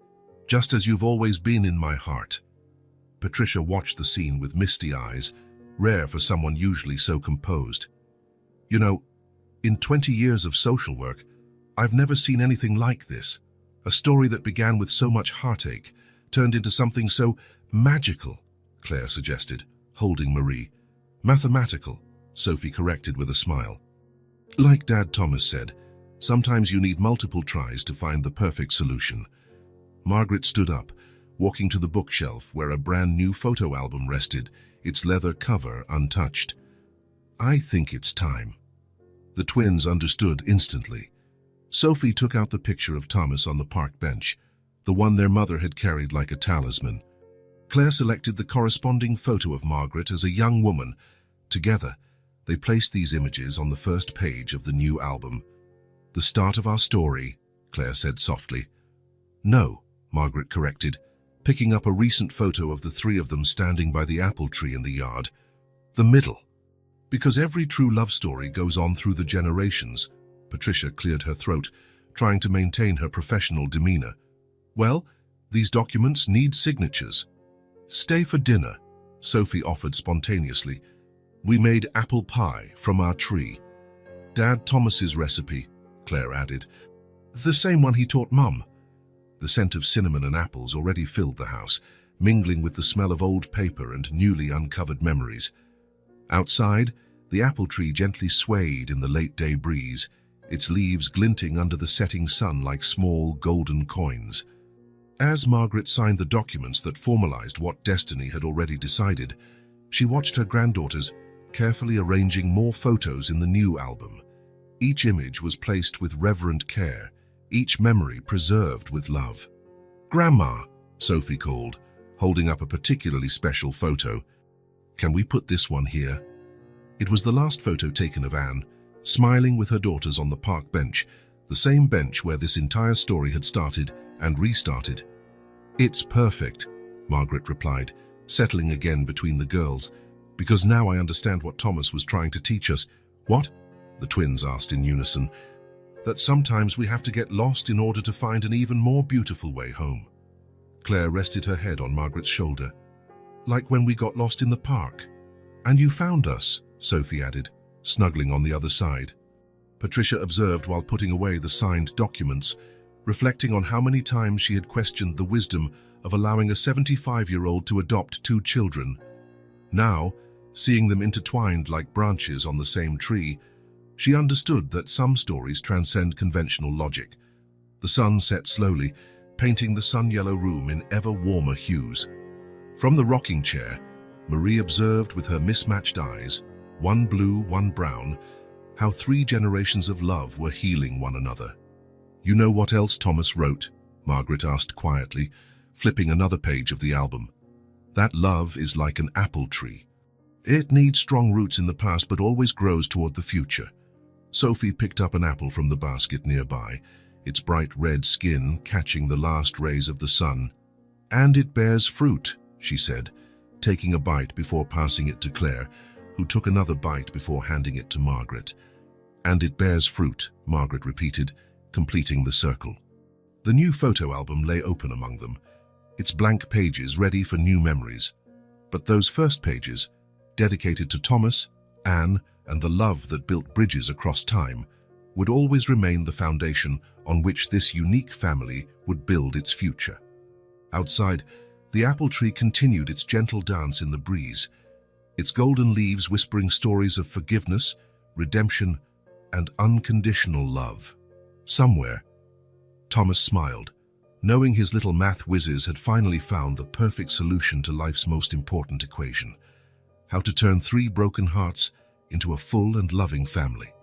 Just as you've always been in my heart." Patricia watched the scene with misty eyes, rare for someone usually so composed. "You know, in 20 years of social work, I've never seen anything like this. A story that began with so much heartache turned into something so magical," Claire suggested, holding Marie. "Mathematical," Sophie corrected with a smile. "Like Dad Thomas said, sometimes you need multiple tries to find the perfect solution." Margaret stood up, walking to the bookshelf where a brand new photo album rested, its leather cover untouched. "I think it's time." The twins understood instantly. Sophie took out the picture of Thomas on the park bench, the one their mother had carried like a talisman. Claire selected the corresponding photo of Margaret as a young woman. Together, they placed these images on the first page of the new album. "The start of our story," Claire said softly. "No," Margaret corrected, picking up a recent photo of the 3 of them standing by the apple tree in the yard. "The middle. Because every true love story goes on through the generations." Patricia cleared her throat, trying to maintain her professional demeanor. "Well, these documents need signatures." "Stay for dinner," Sophie offered spontaneously. "We made apple pie from our tree." "Dad Thomas's recipe," Claire added. "The same one he taught Mum." The scent of cinnamon and apples already filled the house, mingling with the smell of old paper and newly uncovered memories. Outside, the apple tree gently swayed in the late-day breeze, its leaves glinting under the setting sun like small golden coins. As Margaret signed the documents that formalized what Destiny had already decided, she watched her granddaughters carefully arranging more photos in the new album. Each image was placed with reverent care, each memory preserved with love. "Grandma," Sophie called, holding up a particularly special photo. "Can we put this one here?" It was the last photo taken of Anne, smiling with her daughters on the park bench, the same bench where this entire story had started and restarted. "It's perfect," Margaret replied, settling again between the girls, "because now I understand what Thomas was trying to teach us." "What?" the twins asked in unison. "That sometimes we have to get lost in order to find an even more beautiful way home." Claire rested her head on Margaret's shoulder. "Like when we got lost in the park." "And you found us," Sophie added, snuggling on the other side. Patricia observed while putting away the signed documents, reflecting on how many times she had questioned the wisdom of allowing a 75-year-old to adopt 2 children. Now, seeing them intertwined like branches on the same tree, she understood that some stories transcend conventional logic. The sun set slowly, painting the sun-yellow room in ever warmer hues. From the rocking chair, Marie observed with her mismatched eyes, one blue, one brown, how 3 generations of love were healing one another. "You know what else Thomas wrote?" Margaret asked quietly, flipping another page of the album. "That love is like an apple tree. It needs strong roots in the past but always grows toward the future." Sophie picked up an apple from the basket nearby, its bright red skin catching the last rays of the sun. "And it bears fruit," she said, taking a bite before passing it to Claire, who took another bite before handing it to Margaret. And it bears fruit, Margaret repeated, completing the circle. The new photo album lay open among them, its blank pages ready for new memories. But those first pages, dedicated to Thomas, Anne, and the love that built bridges across time, would always remain the foundation on which this unique family would build its future. Outside, the apple tree continued its gentle dance in the breeze, its golden leaves whispering stories of forgiveness, redemption, and unconditional love. Somewhere, Thomas smiled, knowing his little math whizzes had finally found the perfect solution to life's most important equation: how to turn 3 broken hearts into a full and loving family.